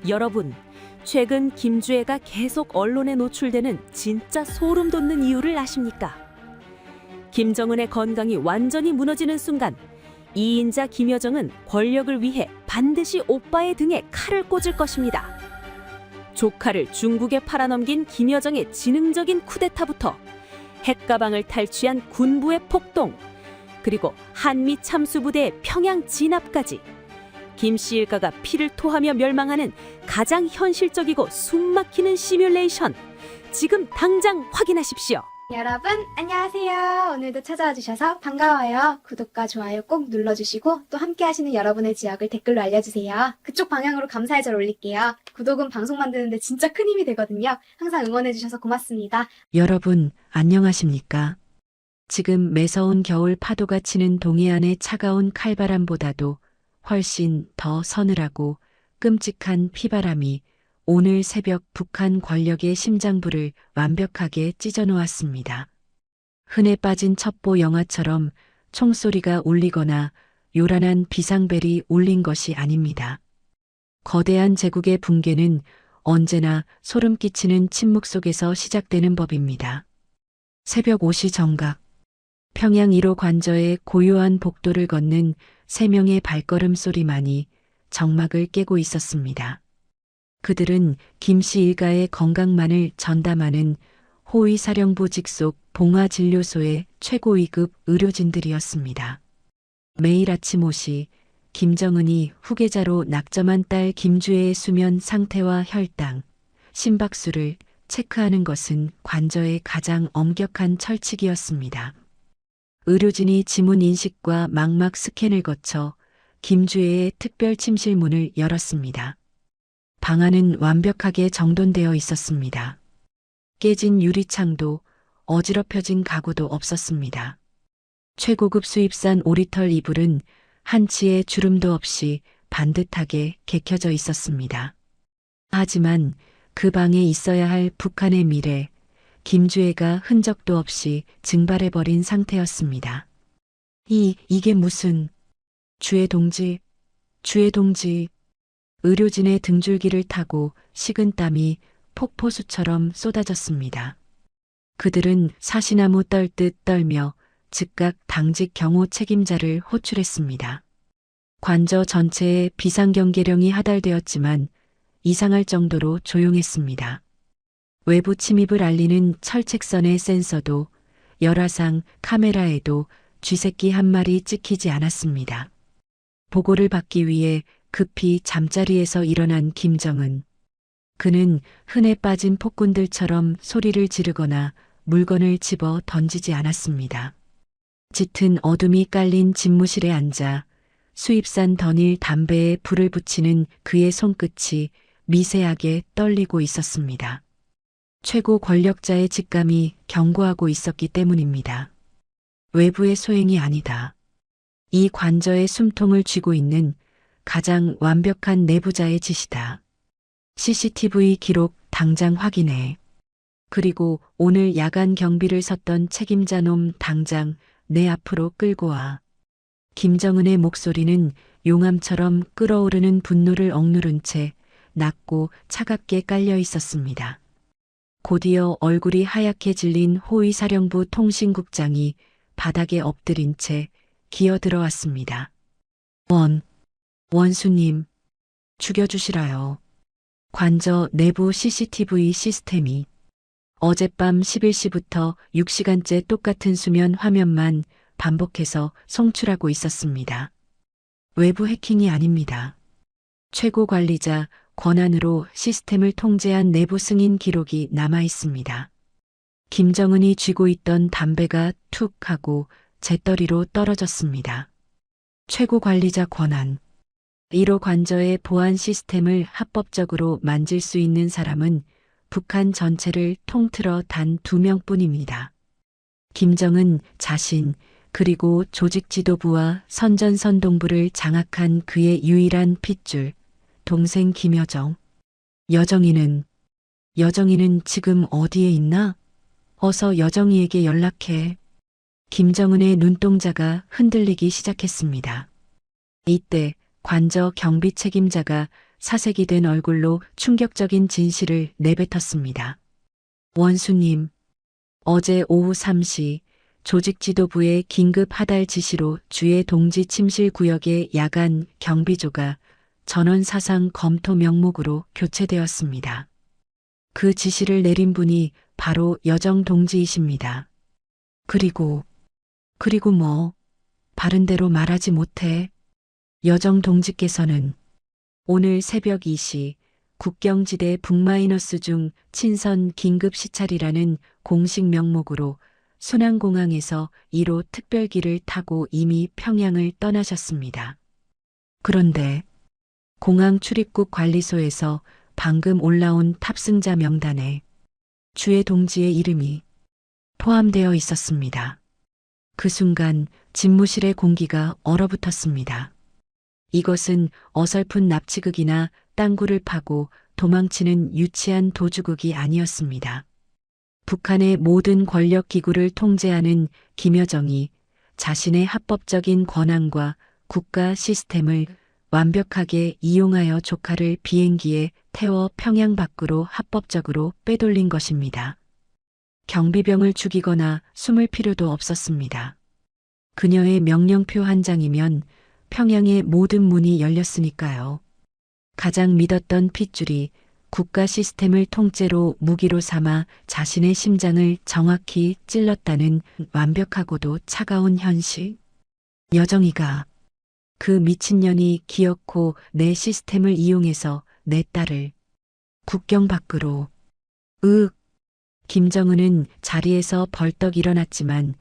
여러분, 최근 김주애가 계속 언론에 노출되는 진짜 소름 돋는 이유를 아십니까? 김정은의 건강이 완전히 무너지는 순간 이인자 김여정은 권력을 위해 반드시 오빠의 등에 칼을 꽂을 것입니다. 조카를 중국에 팔아넘긴 김여정의 지능적인 쿠데타부터 핵가방을 탈취한 군부의 폭동, 그리고 한미 참수부대의 평양 진압까지 김씨 일가가 피를 토하며 멸망하는 가장 현실적이고 숨막히는 시뮬레이션, 지금 당장 확인하십시오. 여러분 안녕하세요. 오늘도 찾아와 주셔서 반가워요. 구독과 좋아요 꼭 눌러주시고 또 함께 하시는 여러분의 지역을 댓글로 알려주세요. 그쪽 방향으로 감사의 절 올릴게요. 구독은 방송 만드는데 진짜 큰 힘이 되거든요. 항상 응원해 주셔서 고맙습니다. 여러분, 안녕하십니까? 지금 매서운 겨울 파도가 치는 동해안의 차가운 칼바람보다도 훨씬 더 서늘하고 끔찍한 피바람이 오늘 새벽 북한 권력의 심장부를 완벽하게 찢어놓았습니다. 흔해 빠진 첩보 영화처럼 총소리가 울리거나 요란한 비상벨이 울린 것이 아닙니다. 거대한 제국의 붕괴는 언제나 소름 끼치는 침묵 속에서 시작되는 법입니다. 새벽 5시 정각, 평양 1호 관저의 고요한 복도를 걷는 3명의 발걸음 소리만이 정막을 깨고 있었습니다. 그들은 김씨 일가의 건강만을 전담하는 호위사령부 직속 봉화진료소의 최고 2급 의료진들이었습니다. 매일 아침 5시 김정은이 후계자로 낙점한 딸 김주애의 수면 상태와 혈당, 심박수를 체크하는 것은 관저의 가장 엄격한 철칙이었습니다. 의료진이 지문 인식과 망막 스캔을 거쳐 김주애의 특별 침실 문을 열었습니다. 방 안은 완벽하게 정돈되어 있었습니다. 깨진 유리창도 어지럽혀진 가구도 없었습니다. 최고급 수입산 오리털 이불은 한치의 주름도 없이 반듯하게 개켜져 있었습니다. 하지만 그 방에 있어야 할 북한의 미래, 김주애가 흔적도 없이 증발해버린 상태였습니다. 이게 무슨... 주애 동지... 의료진의 등줄기를 타고 식은 땀이 폭포수처럼 쏟아졌습니다. 그들은 사시나무 떨듯 떨며 즉각 당직 경호 책임자를 호출했습니다. 관저 전체에 비상경계령이 하달되었지만 이상할 정도로 조용했습니다. 외부 침입을 알리는 철책선의 센서도, 열화상 카메라에도 쥐새끼 한 마리 찍히지 않았습니다. 보고를 받기 위해 급히 잠자리에서 일어난 김정은. 그는 흔해 빠진 폭군들처럼 소리를 지르거나 물건을 집어 던지지 않았습니다. 짙은 어둠이 깔린 집무실에 앉아 수입산 던일 담배에 불을 붙이는 그의 손끝이 미세하게 떨리고 있었습니다. 최고 권력자의 직감이 경고하고 있었기 때문입니다. 외부의 소행이 아니다. 이 관저의 숨통을 쥐고 있는 가장 완벽한 내부자의 짓이다. CCTV 기록 당장 확인해. 그리고 오늘 야간 경비를 섰던 책임자 놈 당장 내 앞으로 끌고 와. 김정은의 목소리는 용암처럼 끓어오르는 분노를 억누른 채 낮고 차갑게 깔려 있었습니다. 곧이어 얼굴이 하얗게 질린 호위사령부 통신국장이 바닥에 엎드린 채 기어 들어왔습니다. 원수님, 죽여주시라요. 관저 내부 CCTV 시스템이 어젯밤 11시부터 6시간째 똑같은 수면 화면만 반복해서 송출하고 있었습니다. 외부 해킹이 아닙니다. 최고 관리자 권한으로 시스템을 통제한 내부 승인 기록이 남아 있습니다. 김정은이 쥐고 있던 담배가 툭 하고 재떨이로 떨어졌습니다. 최고 관리자 권한. 1호 관저의 보안 시스템을 합법적으로 만질 수 있는 사람은 북한 전체를 통틀어 단 2명뿐입니다. 김정은 자신, 그리고 조직 지도부와 선전선동부를 장악한 그의 유일한 핏줄, 동생 김여정. 여정이는 지금 어디에 있나? 어서 여정이에게 연락해. 김정은의 눈동자가 흔들리기 시작했습니다. 이때 관저 경비 책임자가 사색이 된 얼굴로 충격적인 진실을 내뱉었습니다. 원수님, 어제 오후 3시 조직지도부의 긴급 하달 지시로 주의 동지 침실 구역의 야간 경비조가 전원 사상 검토 명목으로 교체되었습니다. 그 지시를 내린 분이 바로 여정 동지이십니다. 그리고 뭐, 바른대로 말하지 못해. 여정 동지께서는 오늘 새벽 2시 국경지대 북마이너스 중 친선 긴급 시찰이라는 공식 명목으로 순안공항에서 1호 특별기를 타고 이미 평양을 떠나셨습니다. 그런데 공항 출입국 관리소에서 방금 올라온 탑승자 명단에 주의 동지의 이름이 포함되어 있었습니다. 그 순간 집무실의 공기가 얼어붙었습니다. 이것은 어설픈 납치극이나 땅굴을 파고 도망치는 유치한 도주극이 아니었습니다. 북한의 모든 권력 기구를 통제하는 김여정이 자신의 합법적인 권한과 국가 시스템을 완벽하게 이용하여 조카를 비행기에 태워 평양 밖으로 합법적으로 빼돌린 것입니다. 경비병을 죽이거나 숨을 필요도 없었습니다. 그녀의 명령표 한 장이면 평양의 모든 문이 열렸으니까요. 가장 믿었던 핏줄이 국가 시스템을 통째로 무기로 삼아 자신의 심장을 정확히 찔렀다는 완벽하고도 차가운 현실. 여정이가 그 미친년이 기어코 내 시스템을 이용해서 내 딸을 국경 밖으로. 김정은은 자리에서 벌떡 일어났지만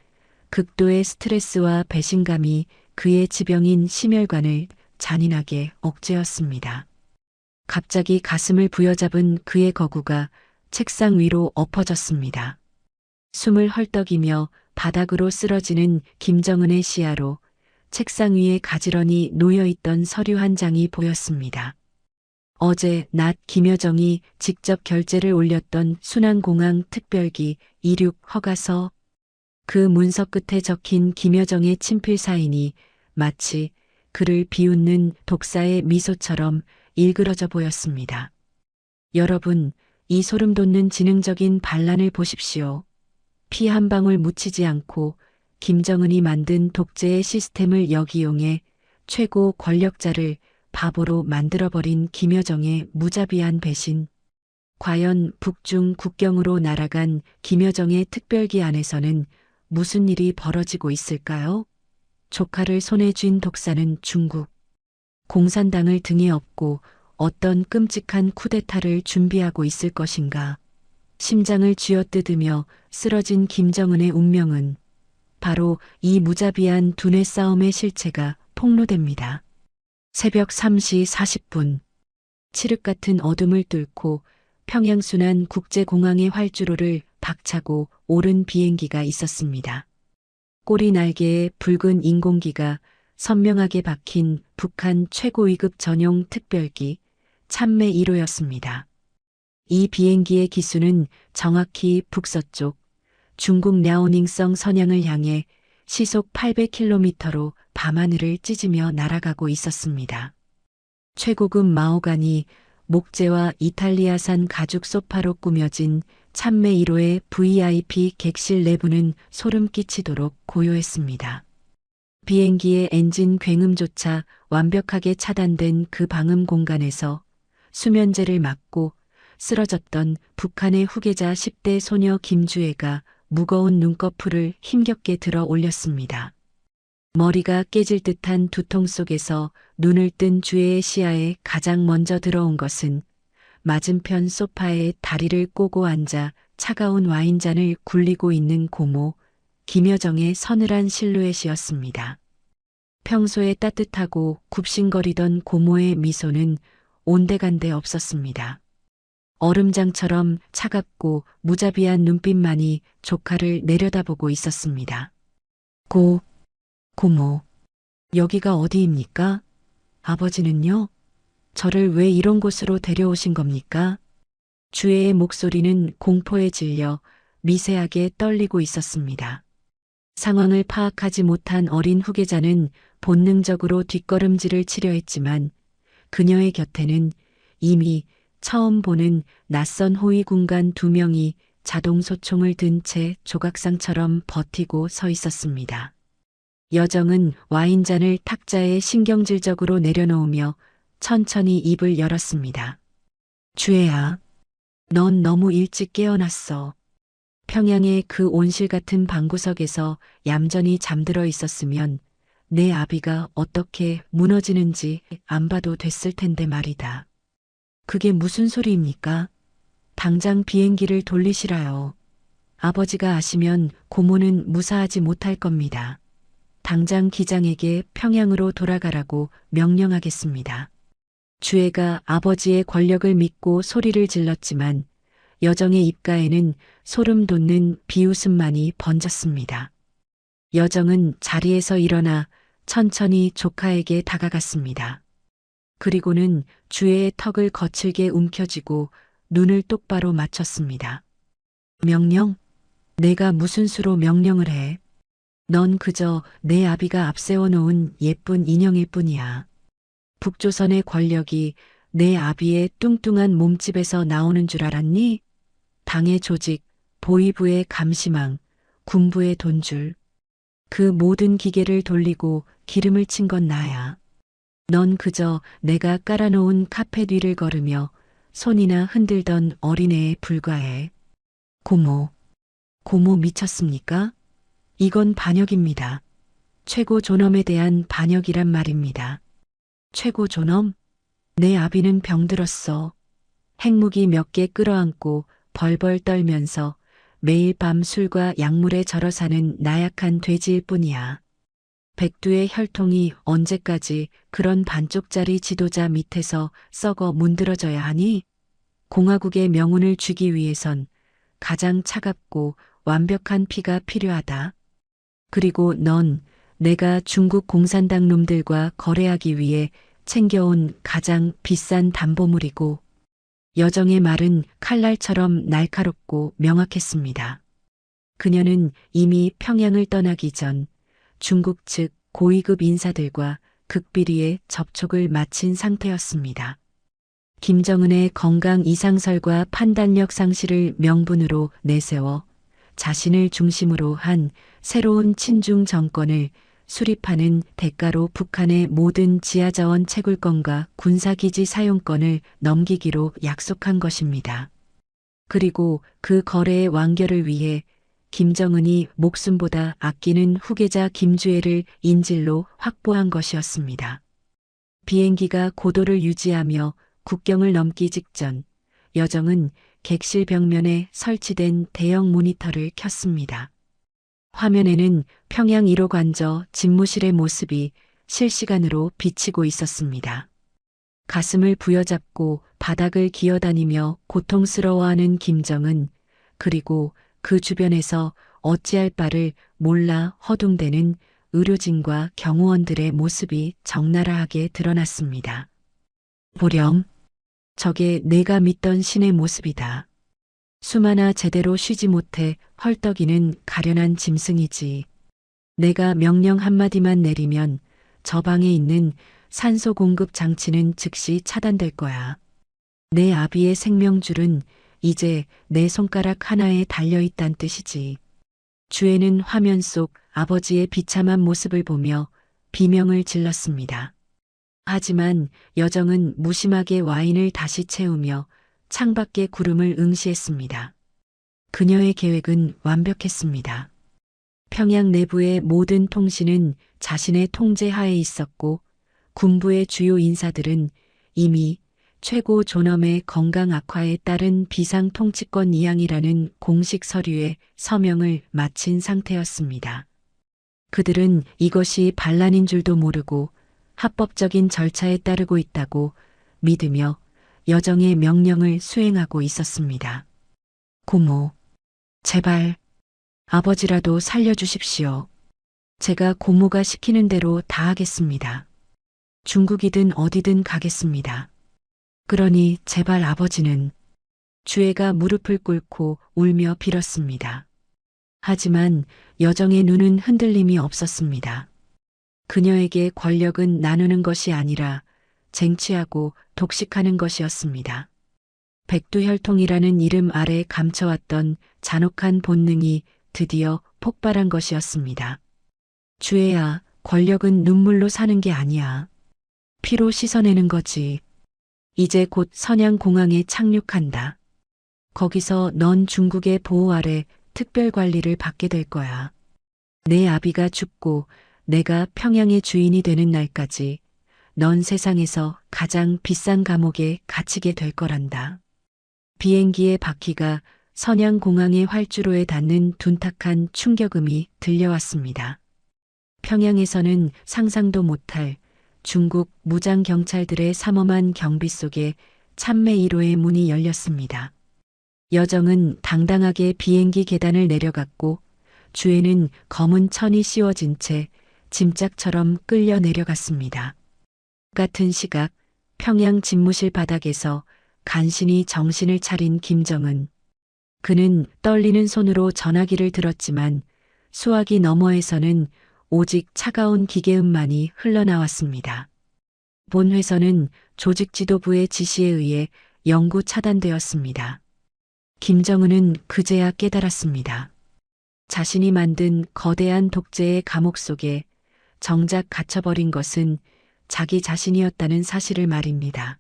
극도의 스트레스와 배신감이 그의 지병인 심혈관을 잔인하게 억제었습니다. 갑자기 가슴을 부여잡은 그의 거구가 책상 위로 엎어졌습니다. 숨을 헐떡이며 바닥으로 쓰러지는 김정은의 시야로 책상 위에 가지런히 놓여있던 서류 한 장이 보였습니다. 어제 낮 김여정이 직접 결재를 올렸던 순안공항 특별기 26 허가서. 그 문서 끝에 적힌 김여정의 친필 사인이 마치 그를 비웃는 독사의 미소처럼 일그러져 보였습니다. 여러분, 이 소름 돋는 지능적인 반란을 보십시오. 피 한 방울 묻히지 않고 김정은이 만든 독재의 시스템을 역이용해 최고 권력자를 바보로 만들어버린 김여정의 무자비한 배신. 과연 북중 국경으로 날아간 김여정의 특별기 안에서는 무슨 일이 벌어지고 있을까요? 조카를 손에 쥔 독사는 중국 공산당을 등에 업고 어떤 끔찍한 쿠데타를 준비하고 있을 것인가. 심장을 쥐어뜯으며 쓰러진 김정은의 운명은 바로 이 무자비한 두뇌 싸움의 실체가 폭로됩니다. 새벽 3시 40분 칠흑 같은 어둠을 뚫고 평양순안 국제공항의 활주로를 박차고 오른 비행기가 있었습니다. 꼬리 날개에 붉은 인공기가 선명하게 박힌 북한 최고위급 전용 특별기 참매 1호였습니다. 이 비행기의 기수는 정확히 북서쪽 중국 랴오닝성 선양을 향해 시속 800km로 밤하늘을 찢으며 날아가고 있었습니다. 최고급 마호가니 목재와 이탈리아산 가죽 소파로 꾸며진 참매 1호의 VIP 객실 내부는 소름 끼치도록 고요했습니다. 비행기의 엔진 굉음조차 완벽하게 차단된 그 방음 공간에서 수면제를 맞고 쓰러졌던 북한의 후계자 10대 소녀 김주애가 무거운 눈꺼풀을 힘겹게 들어 올렸습니다. 머리가 깨질 듯한 두통 속에서 눈을 뜬 주애의 시야에 가장 먼저 들어온 것은 맞은편 소파에 다리를 꼬고 앉아 차가운 와인잔을 굴리고 있는 고모 김여정의 서늘한 실루엣이었습니다. 평소에 따뜻하고 굽신거리던 고모의 미소는 온데간데 없었습니다. 얼음장처럼 차갑고 무자비한 눈빛만이 조카를 내려다보고 있었습니다. 고모, 여기가 어디입니까? 아버지는요? 저를 왜 이런 곳으로 데려오신 겁니까? 주애의 목소리는 공포에 질려 미세하게 떨리고 있었습니다. 상황을 파악하지 못한 어린 후계자는 본능적으로 뒷걸음질을 치려 했지만 그녀의 곁에는 이미 처음 보는 낯선 호위군관 2명이 자동소총을 든 채 조각상처럼 버티고 서 있었습니다. 여정은 와인잔을 탁자에 신경질적으로 내려놓으며 천천히 입을 열었습니다. 주애야, 넌 너무 일찍 깨어났어. 평양의 그 온실 같은 방구석에서 얌전히 잠들어 있었으면 내 아비가 어떻게 무너지는지 안 봐도 됐을 텐데 말이다. 그게 무슨 소리입니까? 당장 비행기를 돌리시라요. 아버지가 아시면 고모는 무사하지 못할 겁니다. 당장 기장에게 평양으로 돌아가라고 명령하겠습니다. 주애가 아버지의 권력을 믿고 소리를 질렀지만 여정의 입가에는 소름 돋는 비웃음만이 번졌습니다. 여정은 자리에서 일어나 천천히 조카에게 다가갔습니다. 그리고는 주애의 턱을 거칠게 움켜쥐고 눈을 똑바로 맞췄습니다. 명령? 내가 무슨 수로 명령을 해? 넌 그저 내 아비가 앞세워 놓은 예쁜 인형일 뿐이야. 북조선의 권력이 내 아비의 뚱뚱한 몸집에서 나오는 줄 알았니? 당의 조직, 보위부의 감시망, 군부의 돈줄. 그 모든 기계를 돌리고 기름을 친 건 나야. 넌 그저 내가 깔아놓은 카펫 위를 걸으며 손이나 흔들던 어린애에 불과해. 고모 미쳤습니까? 이건 반역입니다. 최고 존엄에 대한 반역이란 말입니다. 최고 존엄? 내 아비는 병들었어. 핵무기 몇 개 끌어안고 벌벌 떨면서 매일 밤 술과 약물에 절어 사는 나약한 돼지일 뿐이야. 백두의 혈통이 언제까지 그런 반쪽짜리 지도자 밑에서 썩어 문드러져야 하니? 공화국의 명운을 쥐기 위해선 가장 차갑고 완벽한 피가 필요하다. 그리고 넌 내가 중국 공산당 놈들과 거래하기 위해 챙겨온 가장 비싼 담보물이고, 여정의 말은 칼날처럼 날카롭고 명확했습니다. 그녀는 이미 평양을 떠나기 전 중국 측 고위급 인사들과 극비리의 접촉을 마친 상태였습니다. 김정은의 건강 이상설과 판단력 상실을 명분으로 내세워 자신을 중심으로 한 새로운 친중 정권을 수립하는 대가로 북한의 모든 지하자원 채굴권과 군사기지 사용권을 넘기기로 약속한 것입니다. 그리고 그 거래의 완결을 위해 김정은이 목숨보다 아끼는 후계자 김주애를 인질로 확보한 것이었습니다. 비행기가 고도를 유지하며 국경을 넘기 직전 여정은 객실 벽면에 설치된 대형 모니터를 켰습니다. 화면에는 평양 1호 관저 집무실의 모습이 실시간으로 비치고 있었습니다. 가슴을 부여잡고 바닥을 기어다니며 고통스러워하는 김정은, 그리고 그 주변에서 어찌할 바를 몰라 허둥대는 의료진과 경호원들의 모습이 적나라하게 드러났습니다. 보렴, 저게 내가 믿던 신의 모습이다. 수마나 제대로 쉬지 못해 헐떡이는 가련한 짐승이지. 내가 명령 한마디만 내리면 저 방에 있는 산소 공급 장치는 즉시 차단될 거야. 내 아비의 생명줄은 이제 내 손가락 하나에 달려있단 뜻이지. 주애는 화면 속 아버지의 비참한 모습을 보며 비명을 질렀습니다. 하지만 여정은 무심하게 와인을 다시 채우며 창밖의 구름을 응시했습니다. 그녀의 계획은 완벽했습니다. 평양 내부의 모든 통신은 자신의 통제 하에 있었고, 군부의 주요 인사들은 이미 최고 존엄의 건강 악화에 따른 비상 통치권 이양이라는 공식 서류에 서명을 마친 상태였습니다. 그들은 이것이 반란인 줄도 모르고 합법적인 절차에 따르고 있다고 믿으며 여정의 명령을 수행하고 있었습니다. 고모, 제발 아버지라도 살려주십시오. 제가 고모가 시키는 대로 다 하겠습니다. 중국이든 어디든 가겠습니다. 그러니 제발 아버지는. 주애가 무릎을 꿇고 울며 빌었습니다. 하지만 여정의 눈은 흔들림이 없었습니다. 그녀에게 권력은 나누는 것이 아니라 쟁취하고 독식하는 것이었습니다. 백두혈통이라는 이름 아래 감춰왔던 잔혹한 본능이 드디어 폭발한 것이었습니다. 주애야, 권력은 눈물로 사는 게 아니야. 피로 씻어내는 거지. 이제 곧 선양공항에 착륙한다. 거기서 넌 중국의 보호 아래 특별 관리를 받게 될 거야. 내 아비가 죽고 내가 평양의 주인이 되는 날까지 넌 세상에서 가장 비싼 감옥에 갇히게 될 거란다. 비행기의 바퀴가 선양공항의 활주로에 닿는 둔탁한 충격음이 들려왔습니다. 평양에서는 상상도 못할 중국 무장경찰들의 삼엄한 경비 속에 참매 1호의 문이 열렸습니다. 여정은 당당하게 비행기 계단을 내려갔고 주에는 검은 천이 씌워진 채 짐짝처럼 끌려 내려갔습니다. 같은 시각 평양 집무실 바닥에서 간신히 정신을 차린 김정은. 그는 떨리는 손으로 전화기를 들었지만 수화기 너머에서는 오직 차가운 기계음만이 흘러나왔습니다. 본회선은 조직 지도부의 지시에 의해 영구 차단되었습니다. 김정은은 그제야 깨달았습니다. 자신이 만든 거대한 독재의 감옥 속에 정작 갇혀버린 것은 자기 자신이었다는 사실을 말입니다.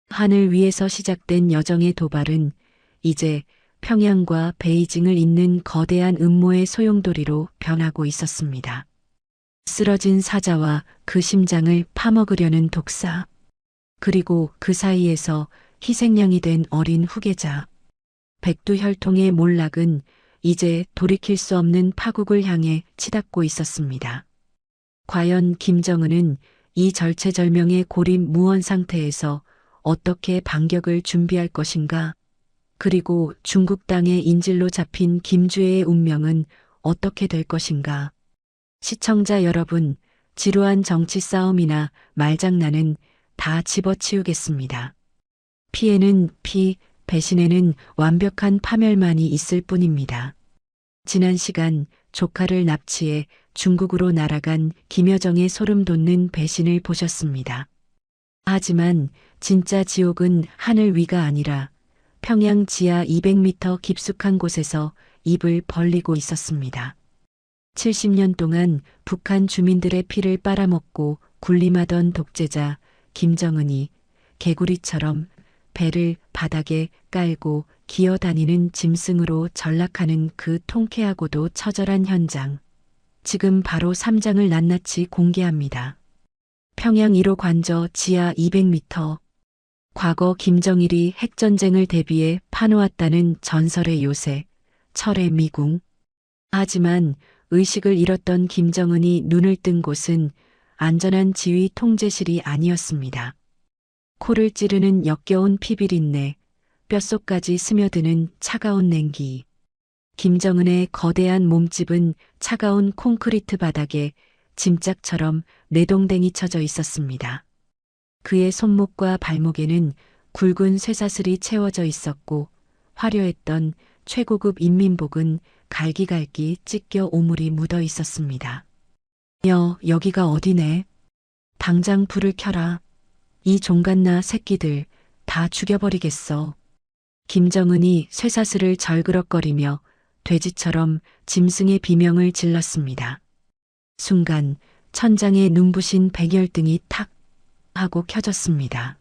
하늘 위에서 시작된 여정의 도발은 이제 평양과 베이징을 잇는 거대한 음모의 소용돌이로 변하고 있었습니다. 쓰러진 사자와 그 심장을 파먹으려는 독사, 그리고 그 사이에서 희생양이 된 어린 후계자. 백두혈통의 몰락은 이제 돌이킬 수 없는 파국을 향해 치닫고 있었습니다. 과연 김정은은 이 절체절명의 고립무원 상태에서 어떻게 반격을 준비할 것인가? 그리고 중국 땅의 인질로 잡힌 김주애의 운명은 어떻게 될 것인가? 시청자 여러분, 지루한 정치 싸움이나 말장난은 다 집어치우겠습니다. 피에는 피, 배신에는 완벽한 파멸만이 있을 뿐입니다. 지난 시간 조카를 납치해 중국으로 날아간 김여정의 소름 돋는 배신을 보셨습니다. 하지만 진짜 지옥은 하늘 위가 아니라 평양 지하 200m 깊숙한 곳에서 입을 벌리고 있었습니다. 70년 동안 북한 주민들의 피를 빨아먹고 군림하던 독재자 김정은이 개구리처럼 배를 바닥에 깔고 기어다니는 짐승으로 전락하는 그 통쾌하고도 처절한 현장. 지금 바로 3장을 낱낱이 공개합니다. 평양 1호 관저 지하 200m. 과거 김정일이 핵전쟁을 대비해 파놓았다는 전설의 요새, 철의 미궁. 하지만 의식을 잃었던 김정은이 눈을 뜬 곳은 안전한 지휘 통제실이 아니었습니다. 코를 찌르는 역겨운 피비린내, 뼛속까지 스며드는 차가운 냉기. 김정은의 거대한 몸집은 차가운 콘크리트 바닥에 짐짝처럼 내동댕이 쳐져 있었습니다. 그의 손목과 발목에는 굵은 쇠사슬이 채워져 있었고 화려했던 최고급 인민복은 갈기갈기 찢겨 오물이 묻어 있었습니다. 여기가 어디네? 당장 불을 켜라. 이 종갓나 새끼들 다 죽여버리겠어. 김정은이 쇠사슬을 절그럭거리며 돼지처럼 짐승의 비명을 질렀습니다. 순간 천장에 눈부신 백열등이 탁 하고 켜졌습니다.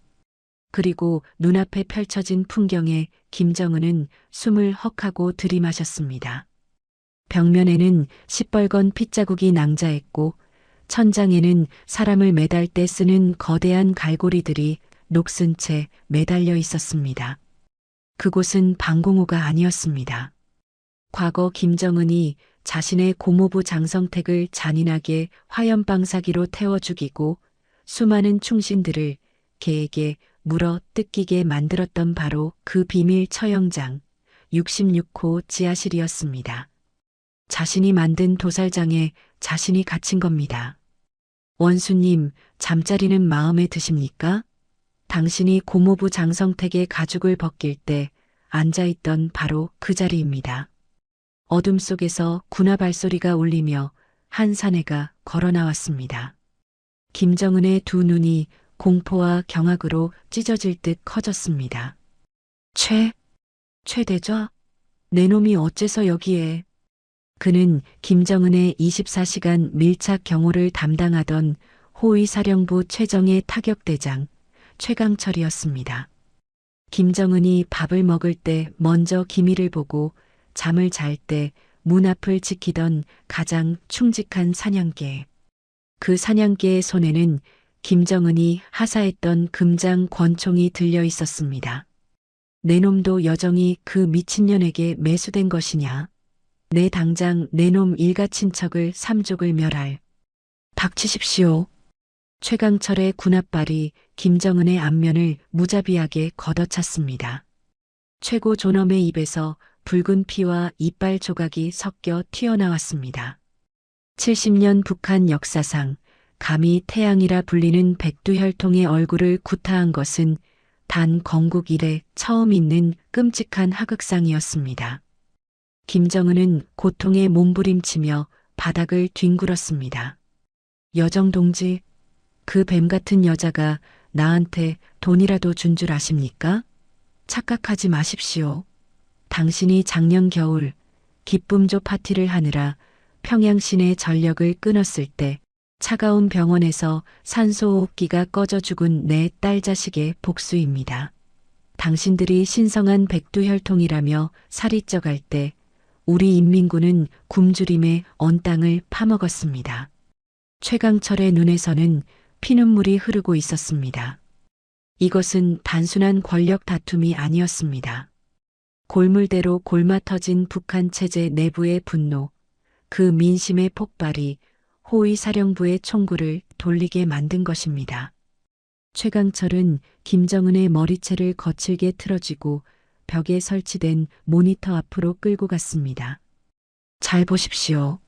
그리고 눈앞에 펼쳐진 풍경에 김정은은 숨을 헉하고 들이마셨습니다. 벽면에는 시뻘건 핏자국이 낭자했고 천장에는 사람을 매달 때 쓰는 거대한 갈고리들이 녹슨 채 매달려 있었습니다. 그곳은 방공호가 아니었습니다. 과거 김정은이 자신의 고모부 장성택을 잔인하게 화염방사기로 태워 죽이고 수많은 충신들을 개에게 물어 뜯기게 만들었던 바로 그 비밀 처형장 66호 지하실이었습니다. 자신이 만든 도살장에 자신이 갇힌 겁니다. 원수님, 잠자리는 마음에 드십니까? 당신이 고모부 장성택의 가죽을 벗길 때 앉아있던 바로 그 자리입니다. 어둠 속에서 군화 발소리가 울리며 한 사내가 걸어 나왔습니다. 김정은의 두 눈이 공포와 경악으로 찢어질 듯 커졌습니다. 최대좌? 내 놈이 어째서 여기에? 그는 김정은의 24시간 밀착 경호를 담당하던 호위사령부 최정예 타격대장 최강철이었습니다. 김정은이 밥을 먹을 때 먼저 기미를 보고 잠을 잘 때 문 앞을 지키던 가장 충직한 사냥개. 그 사냥개의 손에는 김정은이 하사했던 금장 권총이 들려 있었습니다. 내 놈도 여정이 그 미친년에게 매수된 것이냐? 내 당장 내 놈 일가 친척을 삼족을 멸할. 닥치십시오. 최강철의 군합발이 김정은의 안면을 무자비하게 걷어찼습니다. 최고 존엄의 입에서 붉은 피와 이빨 조각이 섞여 튀어나왔습니다. 70년 북한 역사상 감히 태양이라 불리는 백두혈통의 얼굴을 구타한 것은 단 건국 이래 처음 있는 끔찍한 하극상이었습니다. 김정은은 고통에 몸부림치며 바닥을 뒹굴었습니다. 여정 동지, 그 뱀 같은 여자가 나한테 돈이라도 준 줄 아십니까? 착각하지 마십시오. 당신이 작년 겨울 기쁨조 파티를 하느라 평양시내 전력을 끊었을 때 차가운 병원에서 산소호흡기가 꺼져 죽은 내 딸 자식의 복수입니다. 당신들이 신성한 백두혈통이라며 살이 쪄갈 때 우리 인민군은 굶주림에 언 땅을 파먹었습니다. 최강철의 눈에서는 피눈물이 흐르고 있었습니다. 이것은 단순한 권력 다툼이 아니었습니다. 골물대로 골마터진 북한 체제 내부의 분노, 그 민심의 폭발이 호위사령부의 총구를 돌리게 만든 것입니다. 최강철은 김정은의 머리채를 거칠게 틀어쥐고 벽에 설치된 모니터 앞으로 끌고 갔습니다. 잘 보십시오.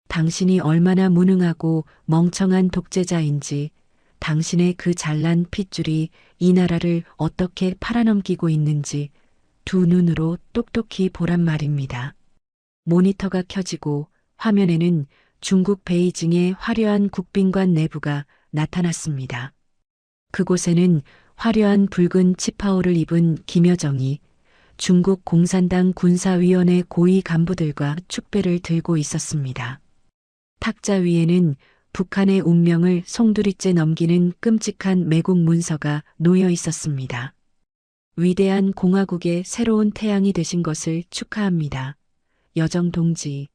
당신이 얼마나 무능하고 멍청한 독재자인지, 당신의 그 잘난 핏줄이 이 나라를 어떻게 팔아넘기고 있는지 두 눈으로 똑똑히 보란 말입니다. 모니터가 켜지고 화면에는 중국 베이징의 화려한 국빈관 내부가 나타났습니다. 그곳에는 화려한 붉은 치파오를 입은 김여정이 중국 공산당 군사위원회 고위 간부들과 축배를 들고 있었습니다. 탁자 위에는 북한의 운명을 송두리째 넘기는 끔찍한 매국 문서가 놓여 있었습니다. 위대한 공화국의 새로운 태양이 되신 것을 축하합니다. 여정 동지.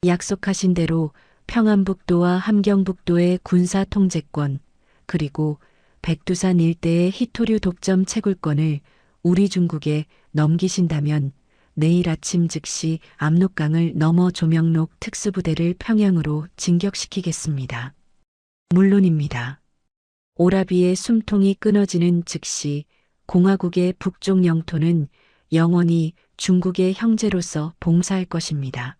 약속하신 대로 평안북도와 함경북도의 군사 통제권, 그리고 백두산 일대의 히토류 독점 채굴권을 우리 중국에 넘기신다면 내일 아침 즉시 압록강을 넘어 조명록 특수부대를 평양으로 진격시키겠습니다. 물론입니다. 오라비의 숨통이 끊어지는 즉시 공화국의 북쪽 영토는 영원히 중국의 형제로서 봉사할 것입니다.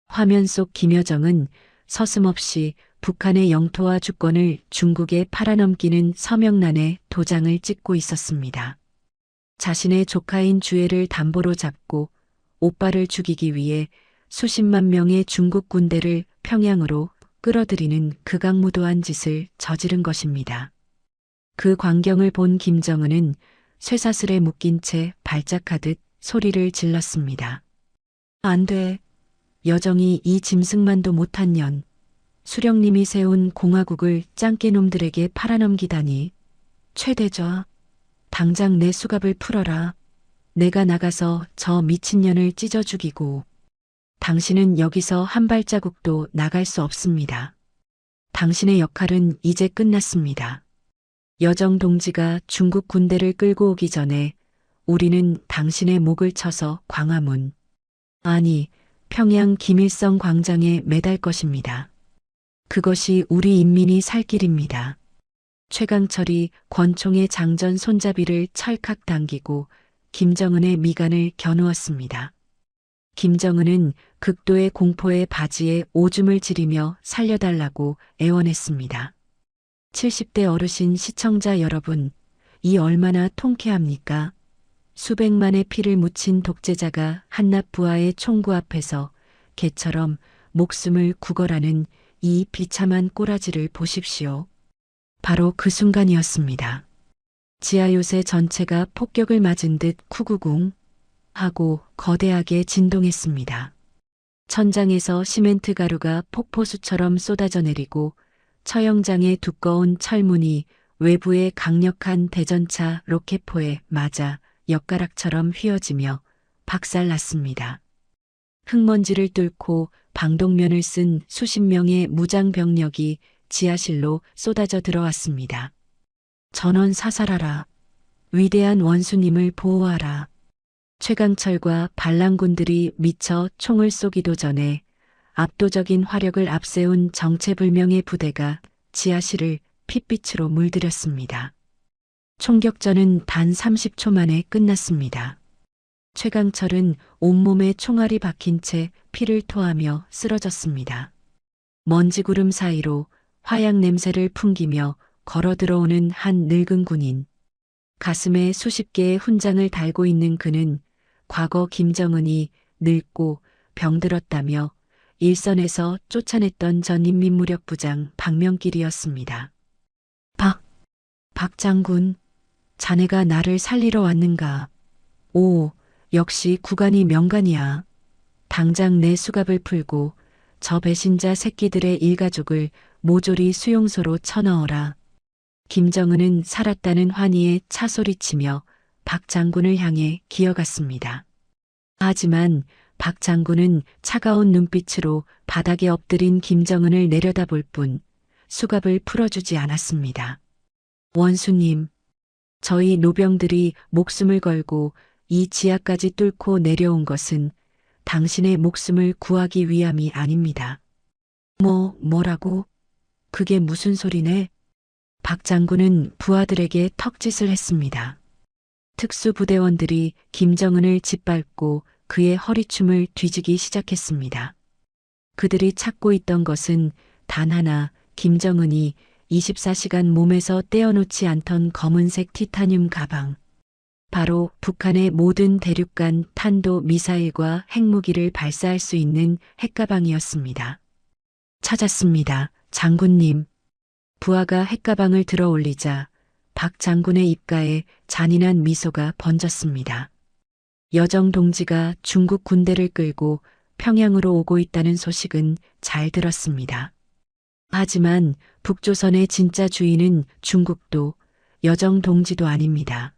화면 속 김여정은 서슴없이 북한의 영토와 주권을 중국에 팔아넘기는 서명란에 도장을 찍고 있었습니다. 자신의 조카인 주애를 담보로 잡고 오빠를 죽이기 위해 수십만 명의 중국 군대를 평양으로 끌어들이는 극악무도한 짓을 저지른 것입니다. 그 광경을 본 김정은은 쇠사슬에 묶인 채 발작하듯 소리를 질렀습니다. 안 돼. 여정이 이 짐승만도 못한 년, 수령님이 세운 공화국을 짱깨놈들에게 팔아넘기다니. 최대좌, 당장 내 수갑을 풀어라. 내가 나가서 저 미친년을 찢어 죽이고, 당신은 여기서 한 발자국도 나갈 수 없습니다. 당신의 역할은 이제 끝났습니다. 여정 동지가 중국 군대를 끌고 오기 전에 우리는 당신의 목을 쳐서 광화문, 아니 평양 김일성 광장에 매달 것입니다. 그것이 우리 인민이 살 길입니다. 최강철이 권총의 장전 손잡이를 찰칵 당기고 김정은의 미간을 겨누었습니다. 김정은은 극도의 공포의 바지에 오줌을 지리며 살려달라고 애원했습니다. 70대 어르신 시청자 여러분, 이 얼마나 통쾌합니까? 수백만의 피를 묻힌 독재자가 한낱 부하의 총구 앞에서 개처럼 목숨을 구걸하는 이 비참한 꼬라지를 보십시오. 바로 그 순간이었습니다. 지하 요새 전체가 폭격을 맞은 듯 쿠구궁 하고 거대하게 진동했습니다. 천장에서 시멘트 가루가 폭포수처럼 쏟아져 내리고 처형장의 두꺼운 철문이 외부의 강력한 대전차 로켓포에 맞아 엿가락처럼 휘어지며 박살났습니다. 흙먼지를 뚫고 방독면을 쓴 수십 명의 무장 병력이 지하실로 쏟아져 들어왔습니다. 전원 사살하라. 위대한 원수님을 보호하라. 최강철과 반란군들이 미처 총을 쏘기도 전에 압도적인 화력을 앞세운 정체불명의 부대가 지하실을 핏빛으로 물들였습니다. 총격전은 단 30초 만에 끝났습니다. 최강철은 온몸에 총알이 박힌 채 피를 토하며 쓰러졌습니다. 먼지구름 사이로 화약 냄새를 풍기며 걸어 들어오는 한 늙은 군인. 가슴에 수십 개의 훈장을 달고 있는 그는 과거 김정은이 늙고 병들었다며 일선에서 쫓아냈던 전 인민무력부장 박명길이었습니다. 박 장군, 자네가 나를 살리러 왔는가? 오, 역시 구간이 명간이야. 당장 내 수갑을 풀고 저 배신자 새끼들의 일가족을 모조리 수용소로 쳐넣어라. 김정은은 살았다는 환희에 차소리치며 박 장군을 향해 기어갔습니다. 하지만 박 장군은 차가운 눈빛으로 바닥에 엎드린 김정은을 내려다볼 뿐 수갑을 풀어주지 않았습니다. 원수님, 저희 노병들이 목숨을 걸고 이 지하까지 뚫고 내려온 것은 당신의 목숨을 구하기 위함이 아닙니다. 뭐라고? 그게 무슨 소리네? 박 장군은 부하들에게 턱짓을 했습니다. 특수부대원들이 김정은을 짓밟고 그의 허리춤을 뒤지기 시작했습니다. 그들이 찾고 있던 것은 단 하나, 김정은이 24시간 몸에서 떼어놓지 않던 검은색 티타늄 가방. 바로 북한의 모든 대륙간 탄도 미사일과 핵무기를 발사할 수 있는 핵가방이었습니다. 찾았습니다, 장군님. 부하가 핵가방을 들어 올리자 박 장군의 입가에 잔인한 미소가 번졌습니다. 여정 동지가 중국 군대를 끌고 평양으로 오고 있다는 소식은 잘 들었습니다. 하지만 북조선의 진짜 주인은 중국도 여정 동지도 아닙니다.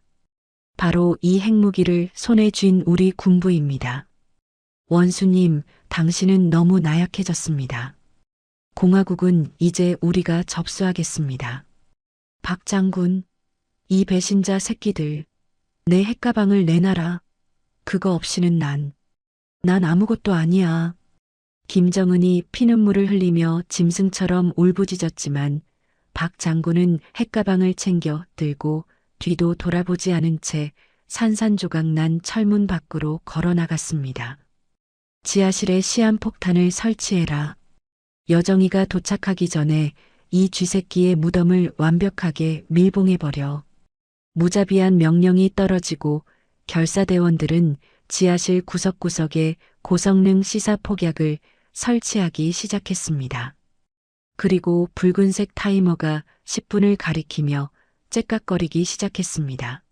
바로 이 핵무기를 손에 쥔 우리 군부입니다. 원수님, 당신은 너무 나약해졌습니다. 공화국은 이제 우리가 접수하겠습니다. 박 장군, 이 배신자 새끼들, 내 핵가방을 내놔라. 그거 없이는 난 아무것도 아니야. 김정은이 피눈물을 흘리며 짐승처럼 울부짖었지만 박 장군은 핵가방을 챙겨 들고 뒤도 돌아보지 않은 채 산산조각 난 철문 밖으로 걸어 나갔습니다. 지하실에 시한폭탄을 설치해라. 여정이가 도착하기 전에 이 쥐새끼의 무덤을 완벽하게 밀봉해버려. 무자비한 명령이 떨어지고 결사대원들은 지하실 구석구석에 고성능 시사폭약을 설치하기 시작했습니다. 그리고 붉은색 타이머가 10분을 가리키며 째깍거리기 시작했습니다.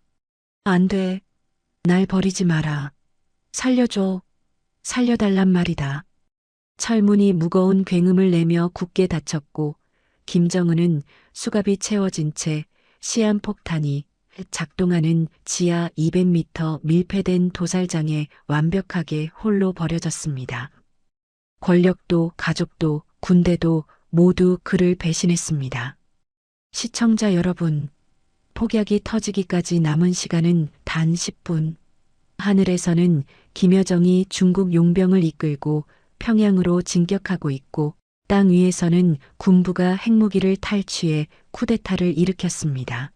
안 돼. 날 버리지 마라. 살려줘. 살려달란 말이다. 철문이 무거운 굉음을 내며 굳게 닫혔고 김정은은 수갑이 채워진 채 시한폭탄이 작동하는 지하 200m 밀폐된 도살장에 완벽하게 홀로 버려졌습니다. 권력도 가족도 군대도 모두 그를 배신했습니다. 시청자 여러분, 폭약이 터지기까지 남은 시간은 단 10분. 하늘에서는 김여정이 중국 용병을 이끌고 평양으로 진격하고 있고 땅 위에서는 군부가 핵무기를 탈취해 쿠데타를 일으켰습니다.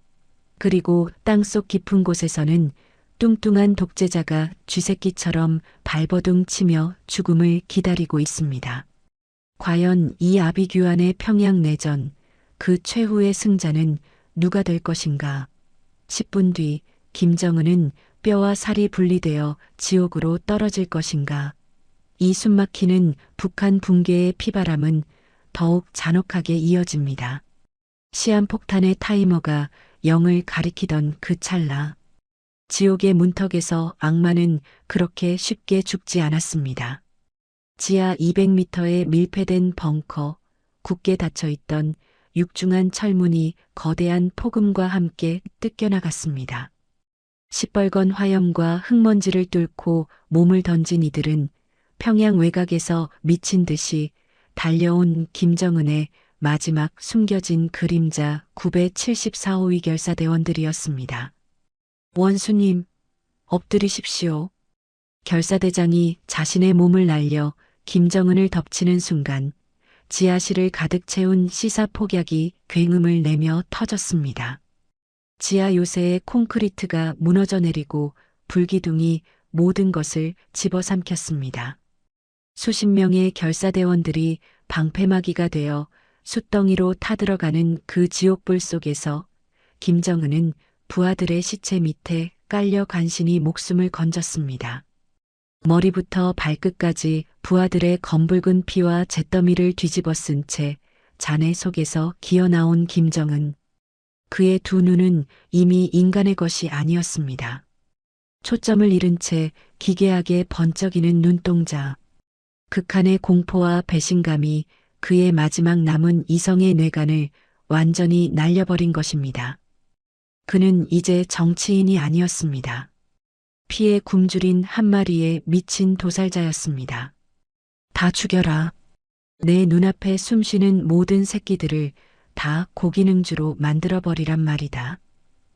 그리고 땅속 깊은 곳에서는 뚱뚱한 독재자가 쥐새끼처럼 발버둥 치며 죽음을 기다리고 있습니다. 과연 이 아비규환의 평양 내전, 그 최후의 승자는 누가 될 것인가? 10분 뒤 김정은은 뼈와 살이 분리되어 지옥으로 떨어질 것인가? 이 숨막히는 북한 붕괴의 피바람은 더욱 잔혹하게 이어집니다. 시한폭탄의 타이머가 0을 가리키던 그 찰나. 지옥의 문턱에서 악마는 그렇게 쉽게 죽지 않았습니다. 지하 200m의 밀폐된 벙커, 굳게 닫혀있던 육중한 철문이 거대한 폭음과 함께 뜯겨나갔습니다. 시뻘건 화염과 흙먼지를 뚫고 몸을 던진 이들은 평양 외곽에서 미친 듯이 달려온 김정은의 마지막 숨겨진 그림자 974호위 결사대원들이었습니다. 원수님, 엎드리십시오. 결사대장이 자신의 몸을 날려 김정은을 덮치는 순간 지하실을 가득 채운 시사폭약이 굉음을 내며 터졌습니다. 지하 요새의 콘크리트가 무너져 내리고 불기둥이 모든 것을 집어삼켰습니다. 수십 명의 결사대원들이 방패막이가 되어 숯덩이로 타들어가는 그 지옥불 속에서 김정은은 부하들의 시체 밑에 깔려 간신히 목숨을 건졌습니다. 머리부터 발끝까지 부하들의 검붉은 피와 잿더미를 뒤집어 쓴 채 잔해 속에서 기어나온 김정은. 그의 두 눈은 이미 인간의 것이 아니었습니다. 초점을 잃은 채 기괴하게 번쩍이는 눈동자. 극한의 공포와 배신감이 그의 마지막 남은 이성의 뇌관을 완전히 날려버린 것입니다. 그는 이제 정치인이 아니었습니다. 피에 굶주린 한 마리의 미친 도살자였습니다. 다 죽여라. 내 눈앞에 숨쉬는 모든 새끼들을 다 고기능주로 만들어버리란 말이다.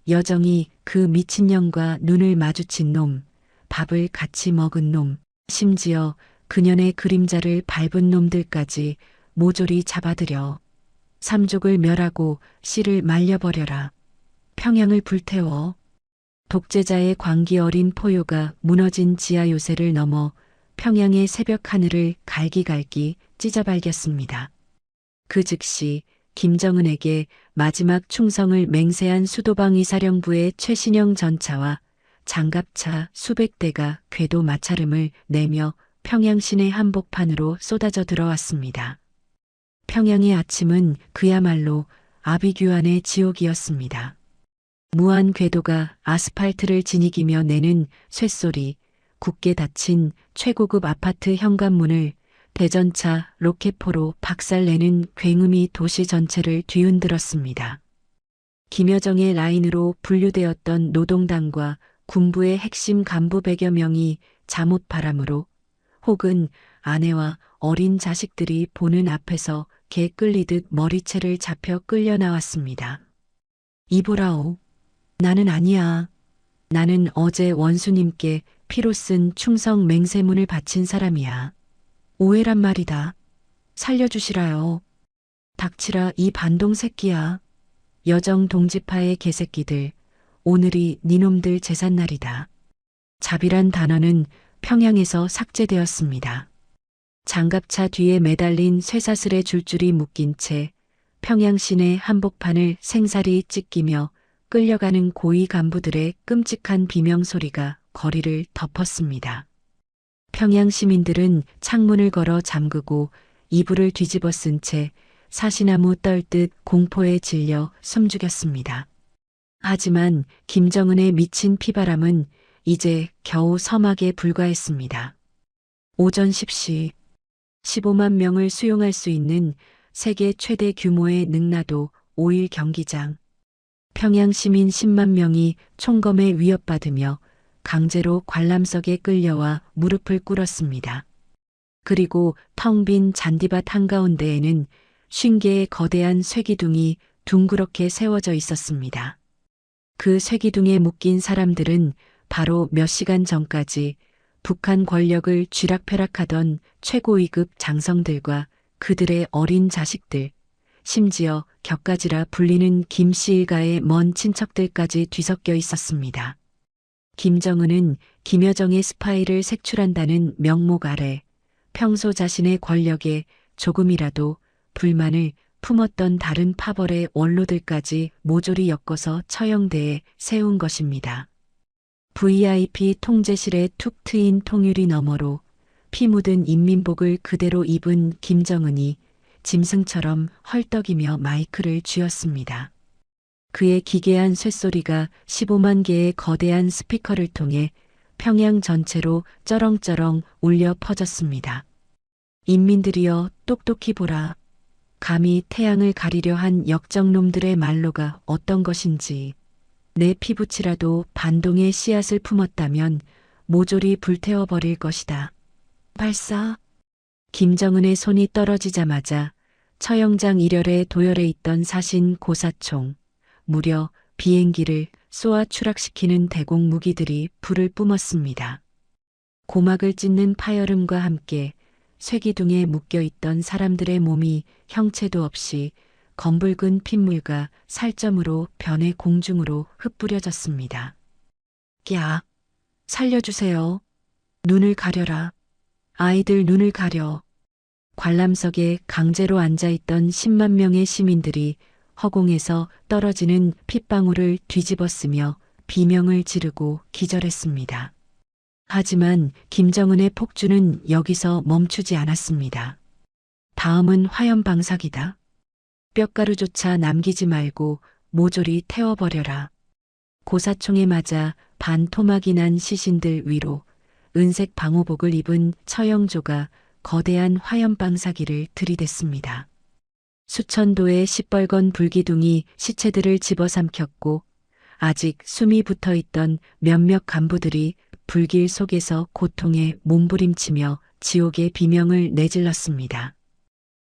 여정이 그 미친년과 눈을 마주친 놈, 밥을 같이 먹은 놈, 심지어 그년의 그림자를 밟은 놈들까지 모조리 잡아들여 삼족을 멸하고 씨를 말려버려라. 평양을 불태워. 독재자의 광기 어린 포효가 무너진 지하 요새를 넘어 평양의 새벽 하늘을 갈기갈기 찢어발겼습니다. 그 즉시 김정은에게 마지막 충성을 맹세한 수도방 이사령부의 최신형 전차와 장갑차 수백 대가 궤도 마찰음을 내며 평양 시내 한복판으로 쏟아져 들어왔습니다. 평양의 아침은 그야말로 아비규환의 지옥이었습니다. 무한 궤도가 아스팔트를 지니기며 내는 쇳소리, 굳게 닫힌 최고급 아파트 현관문을 대전차 로켓포로 박살내는 굉음이 도시 전체를 뒤흔들었습니다. 김여정의 라인으로 분류되었던 노동당과 군부의 핵심 간부 100여 명이 잠옷바람으로 혹은 아내와 어린 자식들이 보는 앞에서 개 끌리듯 머리채를 잡혀 끌려 나왔습니다. 이보라오. 나는 아니야. 나는 어제 원수님께 피로 쓴 충성 맹세문을 바친 사람이야. 오해란 말이다. 살려주시라요. 닥치라 이 반동 새끼야. 여정 동지파의 개새끼들. 오늘이 니놈들 제삿날이다. 잡이란 단어는 평양에서 삭제되었습니다. 장갑차 뒤에 매달린 쇠사슬에 줄줄이 묶인 채 평양 시내 한복판을 생살이 찢기며 끌려가는 고위 간부들의 끔찍한 비명소리가 거리를 덮었습니다. 평양 시민들은 창문을 걸어 잠그고 이불을 뒤집어 쓴 채 사시나무 떨듯 공포에 질려 숨죽였습니다. 하지만 김정은의 미친 피바람은 이제 겨우 서막에 불과했습니다. 오전 10시 15만 명을 수용할 수 있는 세계 최대 규모의 능라도 5일 경기장. 평양 시민 10만 명이 총검에 위협받으며 강제로 관람석에 끌려와 무릎을 꿇었습니다. 그리고 텅 빈 잔디밭 한가운데에는 50개의 거대한 쇠기둥이 둥그렇게 세워져 있었습니다. 그 쇠기둥에 묶인 사람들은 바로 몇 시간 전까지 북한 권력을 쥐락펴락하던 최고위급 장성들과 그들의 어린 자식들, 심지어 격가지라 불리는 김씨 일가의 먼 친척들까지 뒤섞여 있었습니다. 김정은은 김여정의 스파이를 색출한다는 명목 아래 평소 자신의 권력에 조금이라도 불만을 품었던 다른 파벌의 원로들까지 모조리 엮어서 처형대에 세운 것입니다. VIP 통제실에 툭 트인 통유리 너머로 피 묻은 인민복을 그대로 입은 김정은이 짐승처럼 헐떡이며 마이크를 쥐었습니다. 그의 기괴한 쇳소리가 15만 개의 거대한 스피커를 통해 평양 전체로 쩌렁쩌렁 울려 퍼졌습니다. 인민들이여 똑똑히 보라. 감히 태양을 가리려 한 역적놈들의 말로가 어떤 것인지. 내 피부치라도 반동의 씨앗을 품었다면 모조리 불태워버릴 것이다. 발사. 김정은의 손이 떨어지자마자 처형장 일열에 도열해 있던 사신 고사총, 무려 비행기를 쏘아 추락시키는 대공 무기들이 불을 뿜었습니다. 고막을 찢는 파열음과 함께 쇠기둥에 묶여있던 사람들의 몸이 형체도 없이 검붉은 핏물과 살점으로 변해 공중으로 흩뿌려졌습니다. 야! 살려주세요. 눈을 가려라. 아이들 눈을 가려. 관람석에 강제로 앉아있던 10만 명의 시민들이 허공에서 떨어지는 핏방울을 뒤집어쓰며 비명을 지르고 기절했습니다. 하지만 김정은의 폭주는 여기서 멈추지 않았습니다. 다음은 화염방사기다. 뼈가루조차 남기지 말고 모조리 태워버려라. 고사총에 맞아 반토막이 난 시신들 위로 은색 방호복을 입은 처형조가 거대한 화염방사기를 들이댔습니다. 수천도의 시뻘건 불기둥이 시체들을 집어삼켰고 아직 숨이 붙어있던 몇몇 간부들이 불길 속에서 고통에 몸부림치며 지옥의 비명을 내질렀습니다.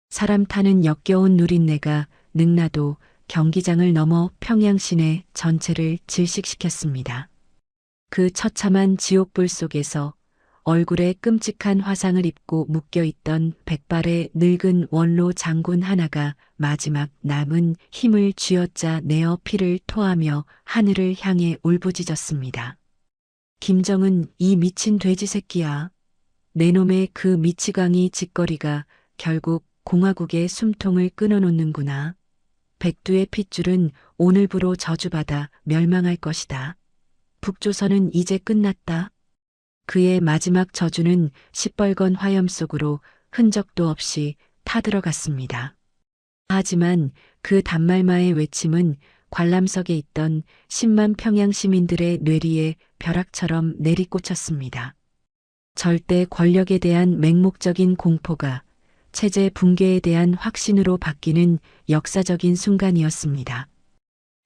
사람 타는 역겨운 누린내가 능라도 경기장을 넘어 평양 시내 전체를 질식시켰습니다. 그 처참한 지옥불 속에서 얼굴에 끔찍한 화상을 입고 묶여있던 백발의 늙은 원로 장군 하나가 마지막 남은 힘을 쥐어짜 내어 피를 토하며 하늘을 향해 울부짖었습니다. 김정은, 이 미친 돼지 새끼야. 내 놈의 그 미치광이 짓거리가 결국 공화국의 숨통을 끊어놓는구나. 백두의 핏줄은 오늘부로 저주받아 멸망할 것이다. 북조선은 이제 끝났다. 그의 마지막 저주는 시뻘건 화염 속으로 흔적도 없이 타들어갔습니다. 하지만 그 단말마의 외침은 관람석에 있던 10만 평양 시민들의 뇌리에 벼락처럼 내리꽂혔습니다. 절대 권력에 대한 맹목적인 공포가 체제 붕괴에 대한 확신으로 바뀌는 역사적인 순간이었습니다.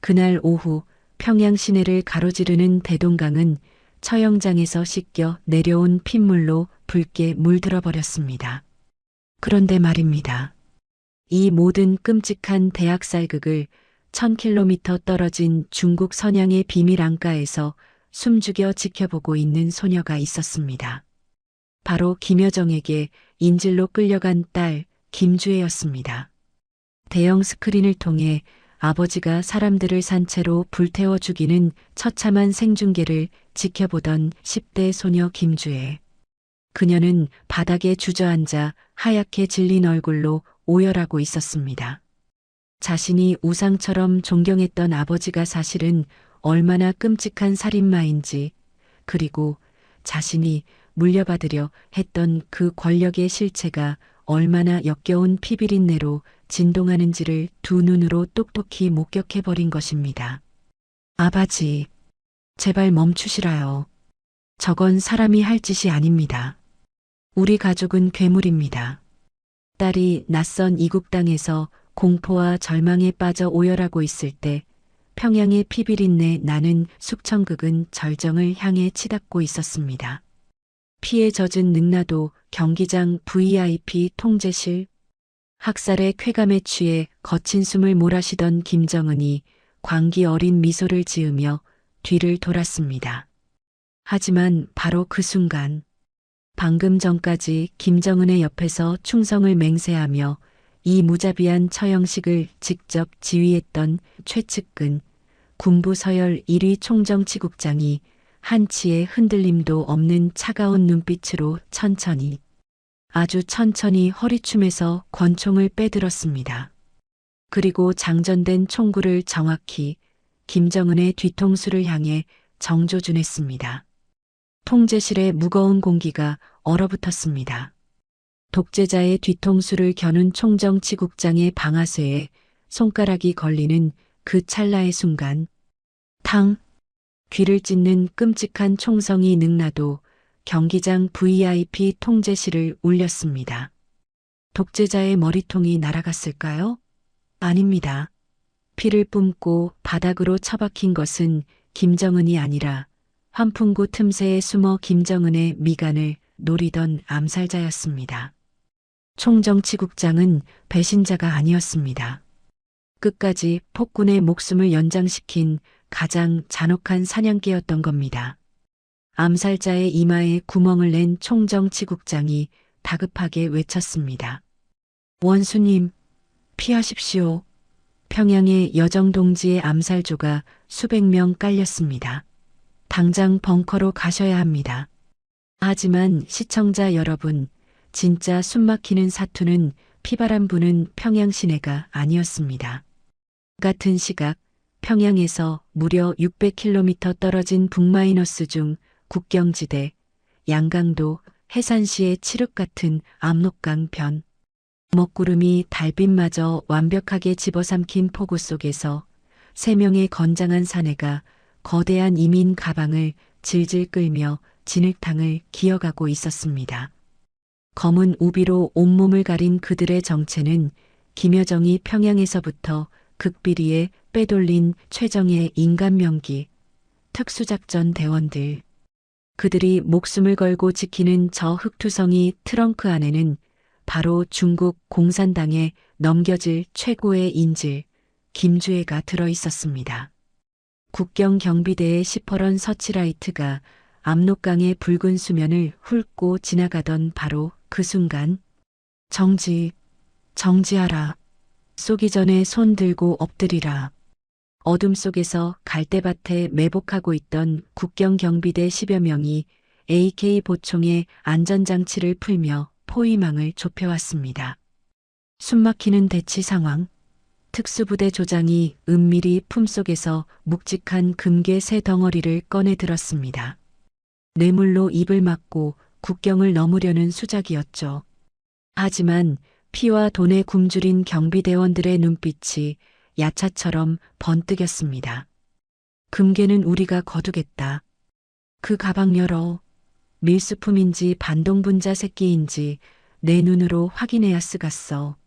그날 오후 평양 시내를 가로지르는 대동강은 처형장에서 씻겨 내려온 핏물로 붉게 물들어 버렸습니다. 그런데 말입니다. 이 모든 끔찍한 대학살극을 1000km 떨어진 중국 선양의 비밀 안가에서 숨죽여 지켜보고 있는 소녀가 있었습니다. 바로 김여정에게 인질로 끌려간 딸 김주혜였습니다. 대형 스크린을 통해 아버지가 사람들을 산채로 불태워 죽이는 처참한 생중계를 지켜보던 10대 소녀 김주혜. 그녀는 바닥에 주저앉아 하얗게 질린 얼굴로 오열하고 있었습니다. 자신이 우상처럼 존경했던 아버지가 사실은 얼마나 끔찍한 살인마인지, 그리고 자신이 물려받으려 했던 그 권력의 실체가 얼마나 역겨운 피비린내로 진동하는지를 두 눈으로 똑똑히 목격해버린 것입니다. 아버지, 제발 멈추시라요. 저건 사람이 할 짓이 아닙니다. 우리 가족은 괴물입니다. 딸이 낯선 이국 땅에서 공포와 절망에 빠져 오열하고 있을 때 평양의 피비린내 나는 숙청극은 절정을 향해 치닫고 있었습니다. 피에 젖은 능라도 경기장 VIP 통제실. 학살의 쾌감에 취해 거친 숨을 몰아쉬던 김정은이 광기 어린 미소를 지으며 뒤를 돌았습니다. 하지만 바로 그 순간, 방금 전까지 김정은의 옆에서 충성을 맹세하며 이 무자비한 처형식을 직접 지휘했던 최측근 군부 서열 1위 총정치국장이 한치의 흔들림도 없는 차가운 눈빛으로 천천히, 아주 천천히 허리춤에서 권총을 빼들었습니다. 그리고 장전된 총구를 정확히 김정은의 뒤통수를 향해 정조준했습니다. 통제실의 무거운 공기가 얼어붙었습니다. 독재자의 뒤통수를 겨눈 총정치국장의 방아쇠에 손가락이 걸리는 그 찰나의 순간, 탕! 귀를 찢는 끔찍한 총성이 능라도 경기장 VIP 통제실을 울렸습니다. 독재자의 머리통이 날아갔을까요? 아닙니다. 피를 뿜고 바닥으로 처박힌 것은 김정은이 아니라 환풍구 틈새에 숨어 김정은의 미간을 노리던 암살자였습니다. 총정치국장은 배신자가 아니었습니다. 끝까지 폭군의 목숨을 연장시킨 가장 잔혹한 사냥개였던 겁니다. 암살자의 이마에 구멍을 낸 총정치국장이 다급하게 외쳤습니다. 원수님, 피하십시오. 평양의 여정동지의 암살조가 수백 명 깔렸습니다. 당장 벙커로 가셔야 합니다. 하지만 시청자 여러분, 진짜 숨막히는 사투는 피바람 부는 평양 시내가 아니었습니다. 같은 시각 평양에서 무려 600km 떨어진 북마이너스 중 국경지대 양강도 해산시의 칠흑 같은 압록강 편. 먹구름이 달빛마저 완벽하게 집어삼킨 폭우 속에서 3명의 건장한 사내가 거대한 이민 가방을 질질 끌며 진흙탕을 기어가고 있었습니다. 검은 우비로 온몸을 가린 그들의 정체는 김여정이 평양에서부터 극비리에 빼돌린 최정예 인간명기, 특수작전 대원들. 그들이 목숨을 걸고 지키는 저 흑투성이 트렁크 안에는 바로 중국 공산당에 넘겨질 최고의 인질, 김주애가 들어있었습니다. 국경 경비대의 시퍼런 서치라이트가 압록강의 붉은 수면을 훑고 지나가던 바로 그 순간, 정지하라. 쏘기 전에 손 들고 엎드리라. 어둠 속에서 갈대밭에 매복하고 있던 국경 경비대 10여 명이 AK 보총의 안전장치를 풀며 포위망을 좁혀왔습니다. 숨막히는 대치 상황. 특수부대 조장이 은밀히 품속에서 묵직한 금괴 새 덩어리를 꺼내 들었습니다. 뇌물로 입을 막고 국경을 넘으려는 수작이었죠. 하지만 피와 돈에 굶주린 경비대원들의 눈빛이 야차처럼 번뜩였습니다. 금괴는 우리가 거두겠다. 그 가방 열어. 밀수품인지 반동분자 새끼인지 내 눈으로 확인해야 쓰갔어.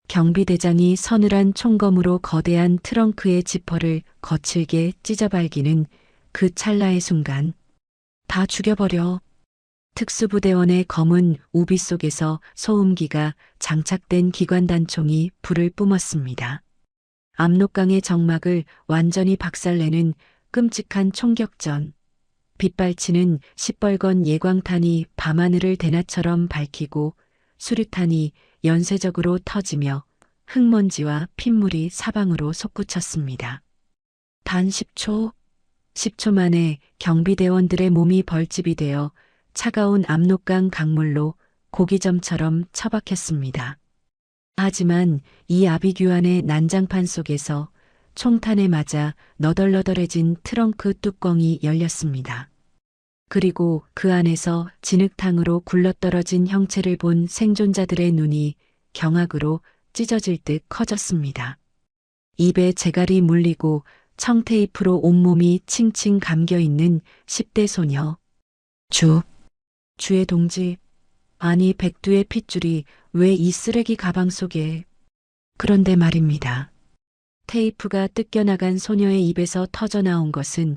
경비대장이 서늘한 총검으로 거대한 트렁크의 지퍼를 거칠게 찢어발기는 그 찰나의 순간, 다 죽여버려. 특수부대원의 검은 우비 속에서 소음기가 장착된 기관단총이 불을 뿜었습니다. 압록강의 정막을 완전히 박살내는 끔찍한 총격전. 빗발치는 시뻘건 예광탄이 밤하늘을 대낮처럼 밝히고 수류탄이 연쇄적으로 터지며 흙먼지와 핏물이 사방으로 솟구쳤습니다. 단 10초 만에 경비대원들의 몸이 벌집이 되어 차가운 압록강 강물로 고기점처럼 처박혔습니다. 하지만 이 아비규환의 난장판 속에서 총탄에 맞아 너덜너덜해진 트렁크 뚜껑이 열렸습니다. 그리고 그 안에서 진흙탕으로 굴러떨어진 형체를 본 생존자들의 눈이 경악으로 찢어질 듯 커졌습니다. 입에 재갈이 물리고 청테이프로 온몸이 칭칭 감겨있는 10대 소녀. 주의 동지. 아니 백두의 핏줄이 왜 이 쓰레기 가방 속에. 그런데 말입니다. 테이프가 뜯겨나간 소녀의 입에서 터져나온 것은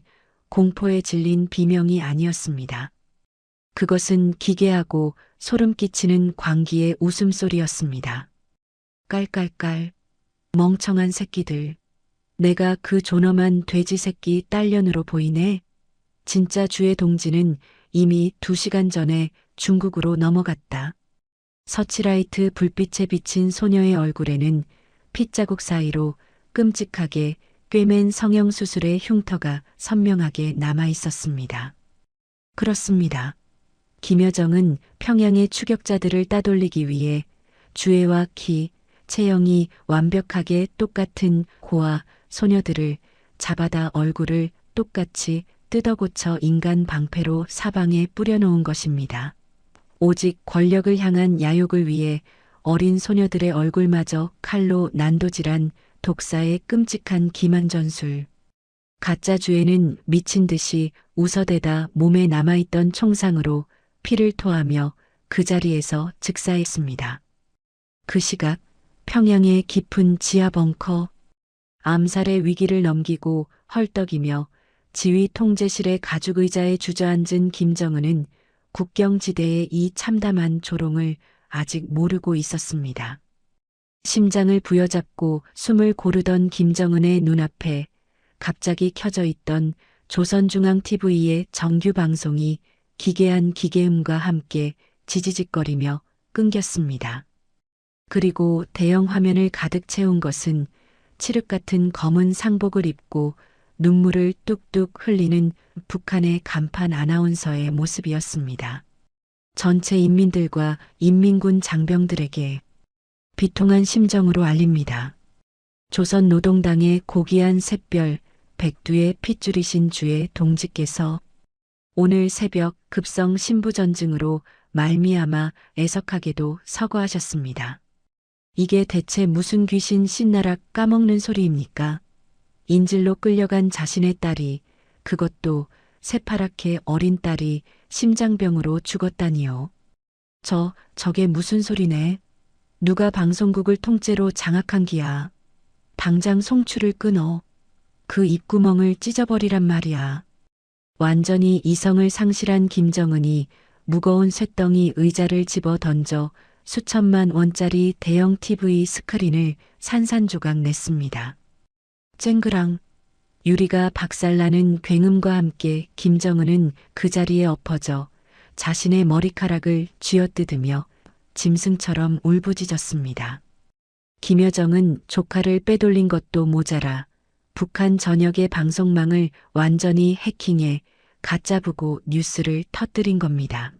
공포에 질린 비명이 아니었습니다. 그것은 기괴하고 소름 끼치는 광기의 웃음소리였습니다. 깔깔깔. 멍청한 새끼들. 내가 그 존엄한 돼지 새끼 딸년으로 보이네. 진짜 주의 동지는 이미 2시간 전에 중국으로 넘어갔다. 서치라이트 불빛에 비친 소녀의 얼굴에는 핏자국 사이로 끔찍하게 꿰맨 성형수술의 흉터가 선명하게 남아 있었습니다. 그렇습니다. 김여정은 평양의 추격자들을 따돌리기 위해 주애와 키, 체형이 완벽하게 똑같은 고아 소녀들을 잡아다 얼굴을 똑같이 뜯어고쳐 인간 방패로 사방에 뿌려놓은 것입니다. 오직 권력을 향한 야욕을 위해 어린 소녀들의 얼굴마저 칼로 난도질한 독사의 끔찍한 기만전술. 가짜주에는 미친 듯이 웃어대다 몸에 남아있던 총상으로 피를 토하며 그 자리에서 즉사했습니다. 그 시각 평양의 깊은 지하 벙커, 암살의 위기를 넘기고 헐떡이며 지휘 통제실의 가죽의자에 주저앉은 김정은은 국경지대의 이 참담한 조롱을 아직 모르고 있었습니다. 심장을 부여잡고 숨을 고르던 김정은의 눈앞에 갑자기 켜져 있던 조선중앙TV의 정규 방송이 기괴한 기계음과 함께 지지직거리며 끊겼습니다. 그리고 대형 화면을 가득 채운 것은 칠흑 같은 검은 상복을 입고 눈물을 뚝뚝 흘리는 북한의 간판 아나운서의 모습이었습니다. 전체 인민들과 인민군 장병들에게 비통한 심정으로 알립니다. 조선노동당의 고귀한 샛별 백두의 핏줄이신 주의 동지께서 오늘 새벽 급성 신부전증으로 말미암아 애석하게도 서거하셨습니다. 이게 대체 무슨 귀신 신나락 까먹는 소리입니까? 인질로 끌려간 자신의 딸이, 그것도 새파랗게 어린 딸이 심장병으로 죽었다니요. 저게 무슨 소리네? 누가 방송국을 통째로 장악한 기야. 당장 송출을 끊어. 그 입구멍을 찢어버리란 말이야. 완전히 이성을 상실한 김정은이 무거운 쇳덩이 의자를 집어 던져 수천만 원짜리 대형 TV 스크린을 산산조각 냈습니다. 쨍그랑 유리가 박살나는 굉음과 함께 김정은은 그 자리에 엎어져 자신의 머리카락을 쥐어뜯으며 짐승처럼 울부짖었습니다. 김여정은 조카를 빼돌린 것도 모자라 북한 전역의 방송망을 완전히 해킹해 가짜부고 뉴스를 터뜨린 겁니다.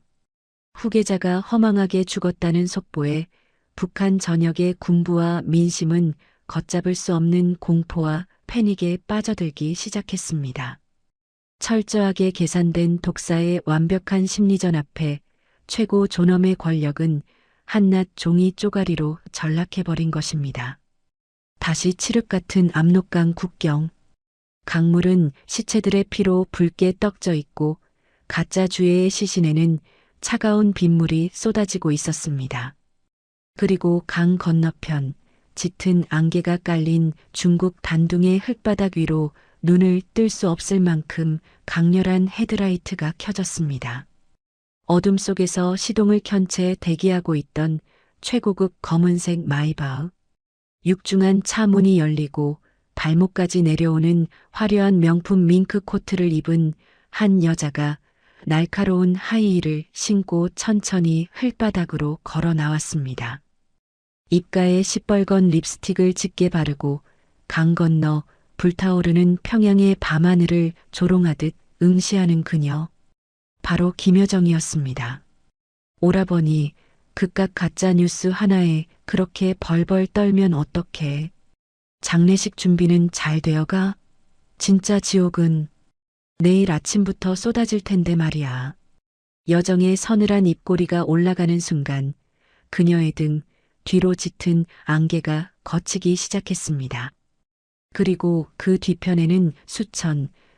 후계자가 허망하게 죽었다는 속보에 북한 전역의 군부와 민심은 걷잡을 수 없는 공포와 패닉에 빠져들기 시작했습니다. 철저하게 계산된 독사의 완벽한 심리전 앞에 최고 존엄의 권력은 한낱 종이 쪼가리로 전락해버린 것입니다. 다시 칠흑 같은 압록강 국경. 강물은 시체들의 피로 붉게 떡져 있고 가짜 주애의 시신에는 차가운 빗물이 쏟아지고 있었습니다. 그리고 강 건너편 짙은 안개가 깔린 중국 단둥의 흙바닥 위로 눈을 뜰 수 없을 만큼 강렬한 헤드라이트가 켜졌습니다. 어둠 속에서 시동을 켠 채 대기하고 있던 최고급 검은색 마이바흐. 육중한 차 문이 열리고 발목까지 내려오는 화려한 명품 밍크 코트를 입은 한 여자가 날카로운 하이힐을 신고 천천히 흙바닥으로 걸어 나왔습니다. 입가에 시뻘건 립스틱을 짙게 바르고 강 건너 불타오르는 평양의 밤하늘을 조롱하듯 응시하는 그녀. 바로 김여정이었습니다. 오라버니, 그깟 가짜뉴스 하나에 그렇게 벌벌 떨면 어떡해. 장례식 준비는 잘 되어가? 진짜 지옥은 내일 아침부터 쏟아질 텐데 말이야. 여정의 서늘한 입꼬리가 올라가는 순간 그녀의 등 뒤로 짙은 안개가 걷히기 시작했습니다. 그리고 그 뒤편에는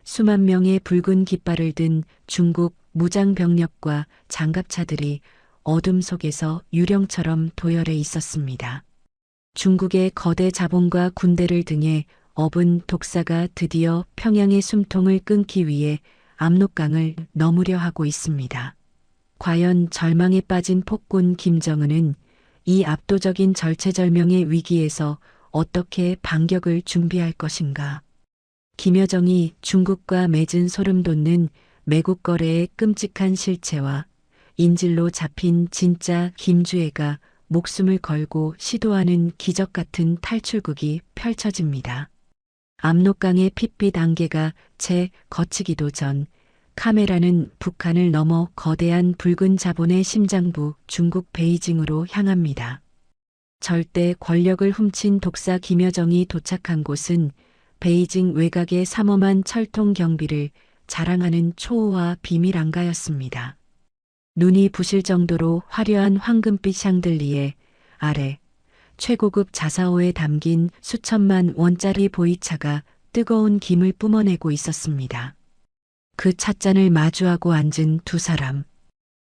수만 명의 붉은 깃발을 든 중국 무장병력과 장갑차들이 어둠 속에서 유령처럼 도열해 있었습니다. 중국의 거대 자본과 군대를 등에 업은 독사가 드디어 평양의 숨통을 끊기 위해 압록강을 넘으려 하고 있습니다. 과연 절망에 빠진 폭군 김정은은 이 압도적인 절체절명의 위기에서 어떻게 반격을 준비할 것인가? 김여정이 중국과 맺은 소름 돋는 매국 거래의 끔찍한 실체와 인질로 잡힌 진짜 김주애가 목숨을 걸고 시도하는 기적 같은 탈출극이 펼쳐집니다. 압록강의 핏빛 안개가 채 걷히기도 전 카메라는 북한을 넘어 거대한 붉은 자본의 심장부 중국 베이징으로 향합니다. 절대 권력을 훔친 독사 김여정이 도착한 곳은 베이징 외곽의 삼엄한 철통 경비를 자랑하는 초호화 비밀 안가였습니다. 눈이 부실 정도로 화려한 황금빛 샹들리에 아래 최고급 자사오에 담긴 수천만 원짜리 보이차가 뜨거운 김을 뿜어내고 있었습니다. 그 찻잔을 마주하고 앉은 두 사람.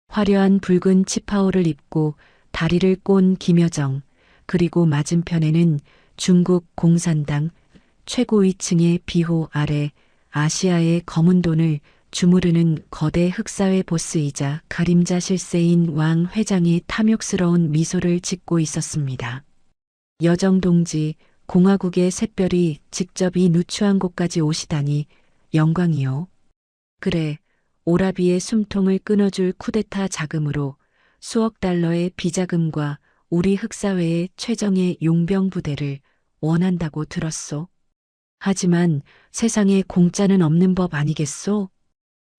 화려한 붉은 치파오를 입고 다리를 꼰 김여정, 그리고 맞은편에는 중국 공산당 최고위층의 비호 아래 아시아의 검은 돈을 주무르는 거대 흑사회 보스이자 가림자 실세인 왕 회장이 탐욕스러운 미소를 짓고 있었습니다. 여정 동지, 공화국의 샛별이 직접 이 누추한 곳까지 오시다니 영광이요. 그래, 오라비의 숨통을 끊어줄 쿠데타 자금으로 수억 달러의 비자금과 우리 흑사회의 최정예 용병 부대를 원한다고 들었소. 하지만 세상에 공짜는 없는 법 아니겠소?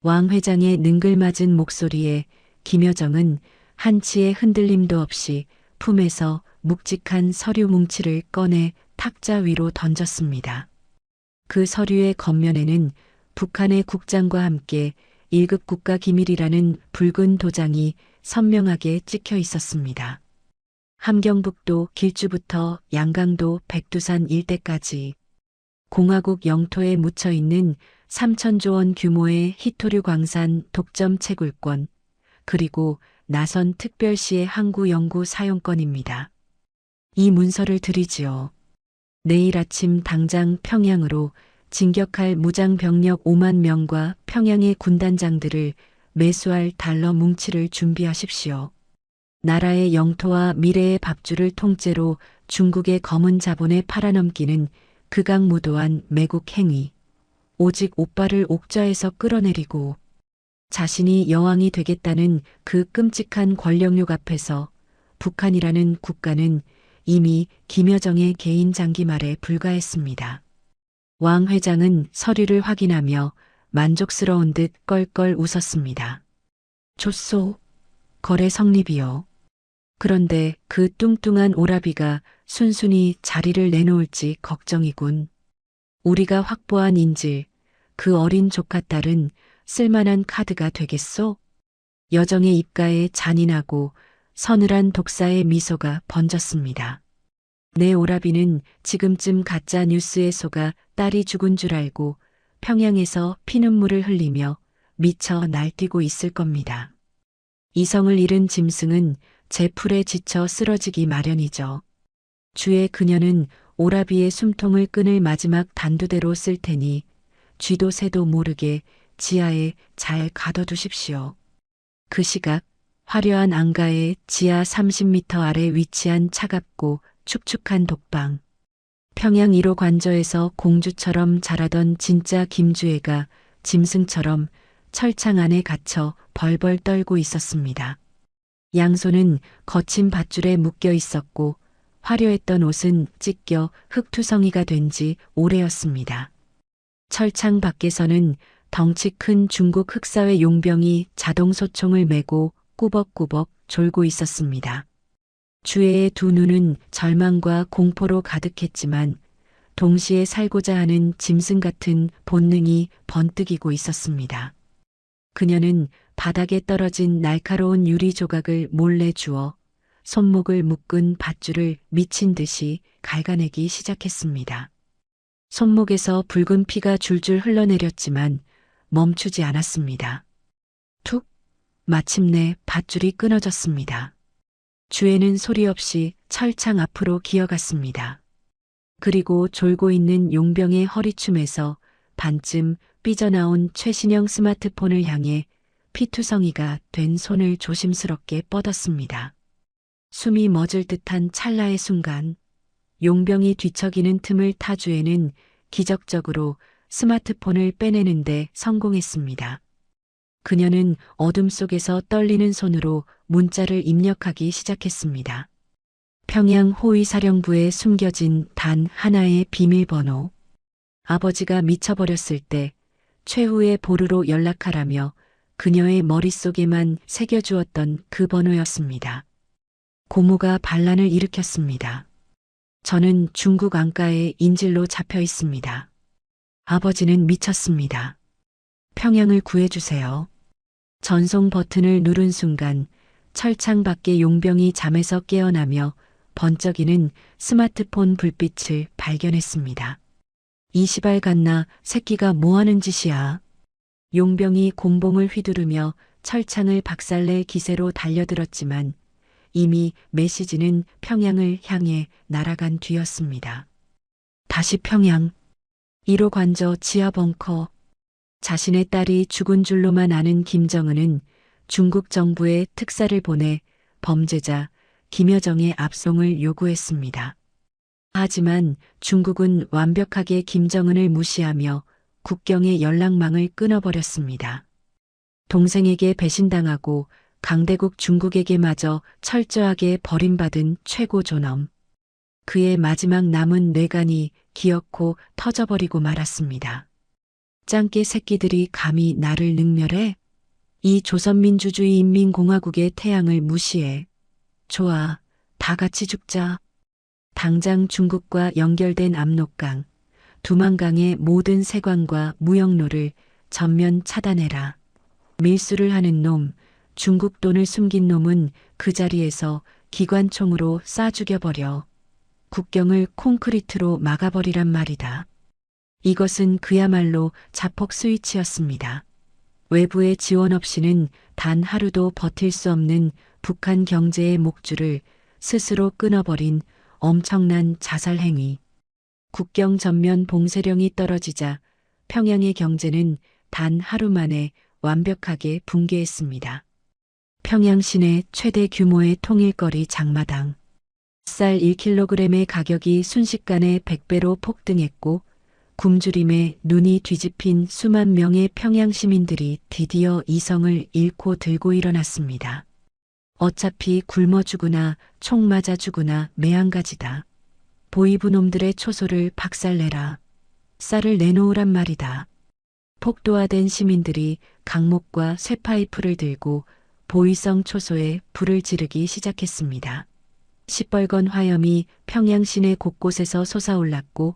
왕 회장의 능글맞은 목소리에 김여정은 한치의 흔들림도 없이 품에서 묵직한 서류 뭉치를 꺼내 탁자 위로 던졌습니다. 그 서류의 겉면에는 북한의 국장과 함께 1급 국가기밀이라는 붉은 도장이 선명하게 찍혀 있었습니다. 함경북도 길주부터 양강도 백두산 일대까지 공화국 영토에 묻혀 있는 3천조 원 규모의 히토류 광산 독점 채굴권, 그리고 나선 특별시의 항구 연구 사용권입니다. 이 문서를 드리지요. 내일 아침 당장 평양으로 진격할 무장병력 5만 명과 평양의 군단장들을 매수할 달러 뭉치를 준비하십시오. 나라의 영토와 미래의 밥줄을 통째로 중국의 검은 자본에 팔아넘기는 극악무도한 매국 행위. 오직 오빠를 옥좌에서 끌어내리고 자신이 여왕이 되겠다는 그 끔찍한 권력욕 앞에서 북한이라는 국가는 이미 김여정의 개인 장기 말에 불과했습니다. 왕 회장은 서류를 확인하며 만족스러운 듯 껄껄 웃었습니다. 좋소. 거래 성립이요. 그런데 그 뚱뚱한 오라비가 순순히 자리를 내놓을지 걱정이군. 우리가 확보한 인질, 그 어린 조카딸은 쓸만한 카드가 되겠소? 여정의 입가에 잔인하고 서늘한 독사의 미소가 번졌습니다. 내 오라비는 지금쯤 가짜 뉴스에 속아 딸이 죽은 줄 알고 평양에서 피눈물을 흘리며 미쳐 날뛰고 있을 겁니다. 이성을 잃은 짐승은 제 풀에 지쳐 쓰러지기 마련이죠. 주의 그녀는 오라비의 숨통을 끊을 마지막 단두대로 쓸 테니 쥐도 새도 모르게 지하에 잘 가둬두십시오. 그 시각 화려한 앙가의 지하 30m 아래 위치한 차갑고 축축한 독방. 평양 1호 관저에서 공주처럼 자라던 진짜 김주애가 짐승처럼 철창 안에 갇혀 벌벌 떨고 있었습니다. 양손은 거친 밧줄에 묶여 있었고 화려했던 옷은 찢겨 흙투성이가 된 지 오래였습니다. 철창 밖에서는 덩치 큰 중국 흑사회 용병이 자동소총을 메고 꾸벅꾸벅 졸고 있었습니다. 주애의 두 눈은 절망과 공포로 가득했지만 동시에 살고자 하는 짐승 같은 본능이 번뜩이고 있었습니다. 그녀는 바닥에 떨어진 날카로운 유리 조각을 몰래 주워 손목을 묶은 밧줄을 미친 듯이 갉아내기 시작했습니다. 손목에서 붉은 피가 줄줄 흘러내렸지만 멈추지 않았습니다. 툭! 마침내 밧줄이 끊어졌습니다. 주애는 소리 없이 철창 앞으로 기어갔습니다. 그리고 졸고 있는 용병의 허리춤에서 반쯤 삐져나온 최신형 스마트폰을 향해 피투성이가 된 손을 조심스럽게 뻗었습니다. 숨이 멎을 듯한 찰나의 순간 용병이 뒤척이는 틈을 타 주애는 기적적으로 스마트폰을 빼내는데 성공했습니다. 그녀는 어둠 속에서 떨리는 손으로 문자를 입력하기 시작했습니다. 평양 호위사령부에 숨겨진 단 하나의 비밀번호. 아버지가 미쳐버렸을 때 최후의 보루로 연락하라며 그녀의 머릿속에만 새겨주었던 그 번호였습니다. 고모가 반란을 일으켰습니다. 저는 중국 안가에 인질로 잡혀 있습니다. 아버지는 미쳤습니다. 평양을 구해주세요. 전송 버튼을 누른 순간 철창 밖에 용병이 잠에서 깨어나며 번쩍이는 스마트폰 불빛을 발견했습니다. 이 시발 갔나 새끼가 뭐하는 짓이야. 용병이 곤봉을 휘두르며 철창을 박살낼 기세로 달려들었지만 이미 메시지는 평양을 향해 날아간 뒤였습니다. 다시 평양. 1호 관저 지하 벙커. 자신의 딸이 죽은 줄로만 아는 김정은은 중국 정부에 특사를 보내 범죄자 김여정의 압송을 요구했습니다. 하지만 중국은 완벽하게 김정은을 무시하며 국경의 연락망을 끊어버렸습니다. 동생에게 배신당하고 강대국 중국에게마저 철저하게 버림받은 최고 존엄. 그의 마지막 남은 뇌관이 기어코 터져버리고 말았습니다. 짱깨 새끼들이 감히 나를 능멸해? 이 조선민주주의 인민공화국의 태양을 무시해. 좋아, 다 같이 죽자. 당장 중국과 연결된 압록강, 두만강의 모든 세관과 무역로를 전면 차단해라. 밀수를 하는 놈, 중국 돈을 숨긴 놈은 그 자리에서 기관총으로 쏴 죽여버려. 국경을 콘크리트로 막아버리란 말이다. 이것은 그야말로 자폭 스위치였습니다. 외부의 지원 없이는 단 하루도 버틸 수 없는 북한 경제의 목줄을 스스로 끊어버린 엄청난 자살 행위. 국경 전면 봉쇄령이 떨어지자 평양의 경제는 단 하루 만에 완벽하게 붕괴했습니다. 평양 시내 최대 규모의 통일거리 장마당. 쌀 1kg의 가격이 순식간에 100배로 폭등했고 굶주림에 눈이 뒤집힌 수만 명의 평양 시민들이 드디어 이성을 잃고 들고 일어났습니다. 어차피 굶어 죽으나 총 맞아 죽으나 매한가지다. 보이부 놈들의 초소를 박살내라. 쌀을 내놓으란 말이다. 폭도화된 시민들이 강목과 쇠파이프를 들고 보이성 초소에 불을 지르기 시작했습니다. 시뻘건 화염이 평양 시내 곳곳에서 솟아올랐고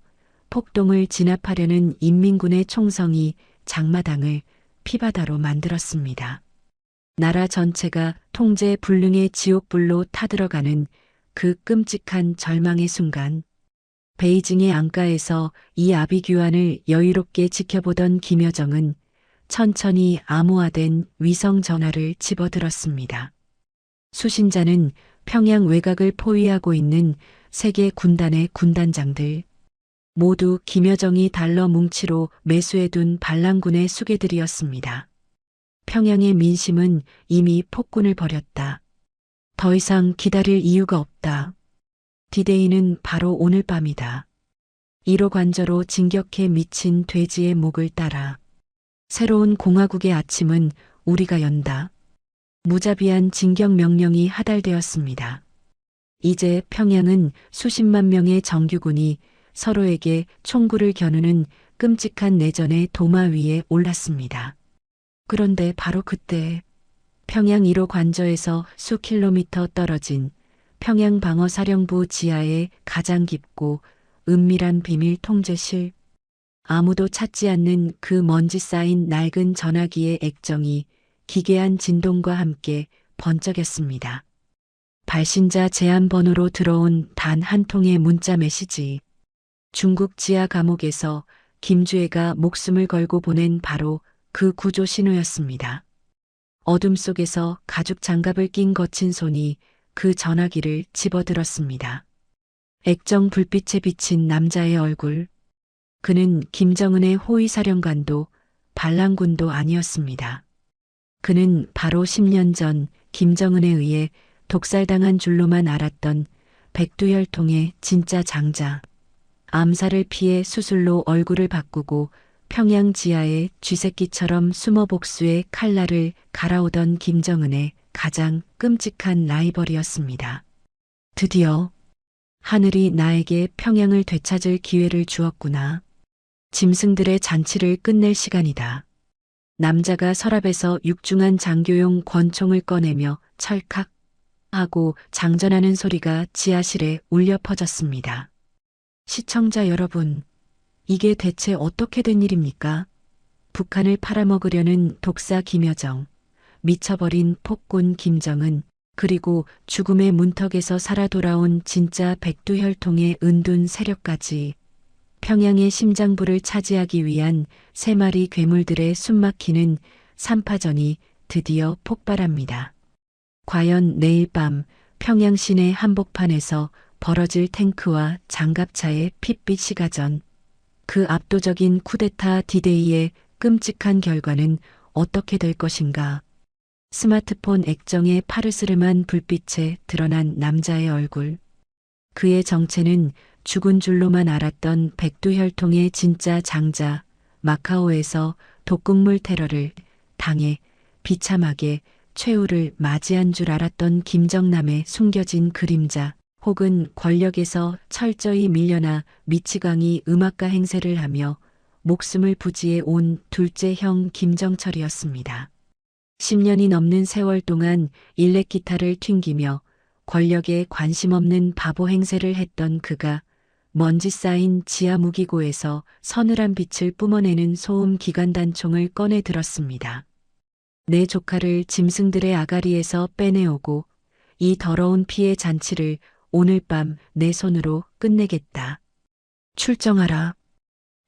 폭동을 진압하려는 인민군의 총성이 장마당을 피바다로 만들었습니다. 나라 전체가 통제 불능의 지옥불로 타들어가는 그 끔찍한 절망의 순간 베이징의 안가에서 이 아비규환을 여유롭게 지켜보던 김여정은 천천히 암호화된 위성 전화를 집어들었습니다. 수신자는 평양 외곽을 포위하고 있는 세계 군단의 군단장들, 모두 김여정이 달러 뭉치로 매수해둔 반란군의 수괴들이었습니다. 평양의 민심은 이미 폭군을 벌였다. 더 이상 기다릴 이유가 없다. 디데이는 바로 오늘 밤이다. 1호 관저로 진격해 미친 돼지의 목을 따라. 새로운 공화국의 아침은 우리가 연다. 무자비한 진격 명령이 하달되었습니다. 이제 평양은 수십만 명의 정규군이 서로에게 총구를 겨누는 끔찍한 내전의 도마 위에 올랐습니다. 그런데 바로 그때 평양 1호 관저에서 수 킬로미터 떨어진 평양 방어사령부 지하의 가장 깊고 은밀한 비밀 통제실, 아무도 찾지 않는 그 먼지 쌓인 낡은 전화기의 액정이 기괴한 진동과 함께 번쩍였습니다. 발신자 제한 번호로 들어온 단 한 통의 문자 메시지. 중국 지하 감옥에서 김주애가 목숨을 걸고 보낸 바로 그 구조 신호였습니다. 어둠 속에서 가죽 장갑을 낀 거친 손이 그 전화기를 집어들었습니다. 액정 불빛에 비친 남자의 얼굴. 그는 김정은의 호위사령관도 반란군도 아니었습니다. 그는 바로 10년 전 김정은에 의해 독살당한 줄로만 알았던 백두혈통의 진짜 장자. 암살을 피해 수술로 얼굴을 바꾸고 평양 지하에 쥐새끼처럼 숨어 복수의 칼날을 갈아오던 김정은의 가장 끔찍한 라이벌이었습니다. 드디어 하늘이 나에게 평양을 되찾을 기회를 주었구나. 짐승들의 잔치를 끝낼 시간이다. 남자가 서랍에서 육중한 장교용 권총을 꺼내며 찰칵 하고 장전하는 소리가 지하실에 울려 퍼졌습니다. 시청자 여러분, 이게 대체 어떻게 된 일입니까? 북한을 팔아먹으려는 독사 김여정, 미쳐버린 폭군 김정은, 그리고 죽음의 문턱에서 살아 돌아온 진짜 백두혈통의 은둔 세력까지 평양의 심장부를 차지하기 위한 세 마리 괴물들의 숨막히는 삼파전이 드디어 폭발합니다. 과연 내일 밤 평양 시내 한복판에서 벌어질 탱크와 장갑차의 핏빛 시가전, 그 압도적인 쿠데타 디데이의 끔찍한 결과는 어떻게 될 것인가? 스마트폰 액정의 파르스름한 불빛에 드러난 남자의 얼굴. 그의 정체는 죽은 줄로만 알았던 백두혈통의 진짜 장자, 마카오에서 독극물 테러를 당해 비참하게 최후를 맞이한 줄 알았던 김정남의 숨겨진 그림자, 혹은 권력에서 철저히 밀려나 미치광이 음악가 행세를 하며 목숨을 부지해 온 둘째 형 김정철이었습니다. 10년이 넘는 세월 동안 일렉 기타를 튕기며 권력에 관심 없는 바보 행세를 했던 그가 먼지 쌓인 지하 무기고에서 서늘한 빛을 뿜어내는 소음 기관단총을 꺼내 들었습니다. 내 조카를 짐승들의 아가리에서 빼내오고 이 더러운 피의 잔치를 오늘 밤 내 손으로 끝내겠다. 출정하라.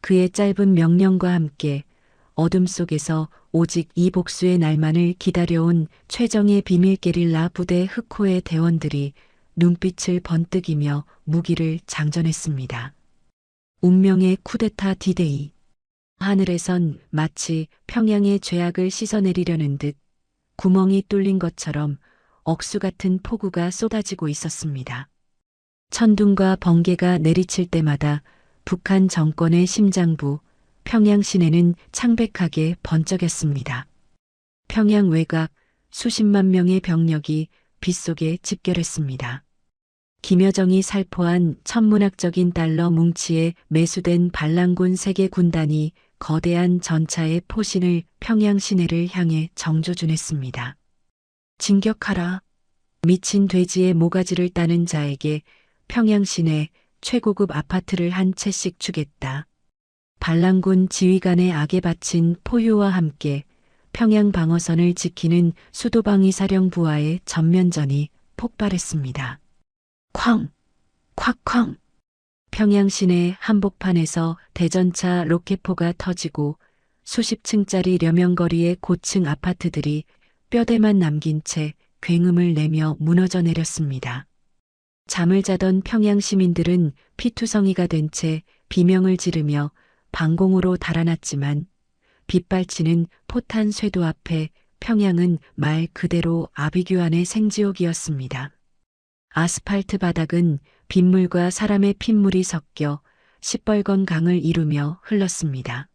그의 짧은 명령과 함께 어둠 속에서 오직 이 복수의 날만을 기다려온 최정의 비밀 게릴라 부대 흑호의 대원들이 눈빛을 번뜩이며 무기를 장전했습니다. 운명의 쿠데타 디데이. 하늘에선 마치 평양의 죄악을 씻어내리려는 듯 구멍이 뚫린 것처럼 억수 같은 폭우가 쏟아지고 있었습니다. 천둥과 번개가 내리칠 때마다 북한 정권의 심장부, 평양 시내는 창백하게 번쩍였습니다. 평양 외곽 수십만 명의 병력이 빗속에 집결했습니다. 김여정이 살포한 천문학적인 달러 뭉치에 매수된 반란군 세계 군단이 거대한 전차의 포신을 평양 시내를 향해 정조준했습니다. 진격하라. 미친 돼지의 모가지를 따는 자에게 평양 시내 최고급 아파트를 한 채씩 주겠다. 반란군 지휘관의 악에 바친 포효와 함께 평양 방어선을 지키는 수도방위사령부와의 전면전이 폭발했습니다. 쾅! 콱쾅! 평양 시내 한복판에서 대전차 로켓포가 터지고 수십 층짜리 려명거리의 고층 아파트들이 뼈대만 남긴 채 굉음을 내며 무너져 내렸습니다. 잠을 자던 평양 시민들은 피투성이가 된 채 비명을 지르며 방공으로 달아났지만 빗발치는 포탄 쇄도 앞에 평양은 말 그대로 아비규환의 생지옥이었습니다. 아스팔트 바닥은 빗물과 사람의 핏물이 섞여 시뻘건 강을 이루며 흘렀습니다.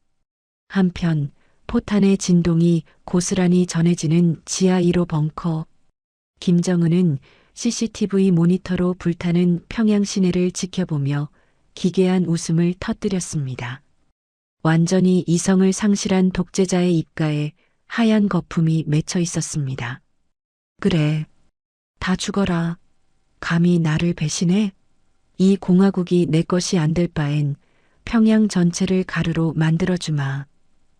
한편 포탄의 진동이 고스란히 전해지는 지하 1호 벙커. 김정은은 CCTV 모니터로 불타는 평양 시내를 지켜보며 기괴한 웃음을 터뜨렸습니다. 완전히 이성을 상실한 독재자의 입가에 하얀 거품이 맺혀 있었습니다. 그래, 다 죽어라. 감히 나를 배신해? 이 공화국이 내 것이 안 될 바엔 평양 전체를 가루로 만들어주마.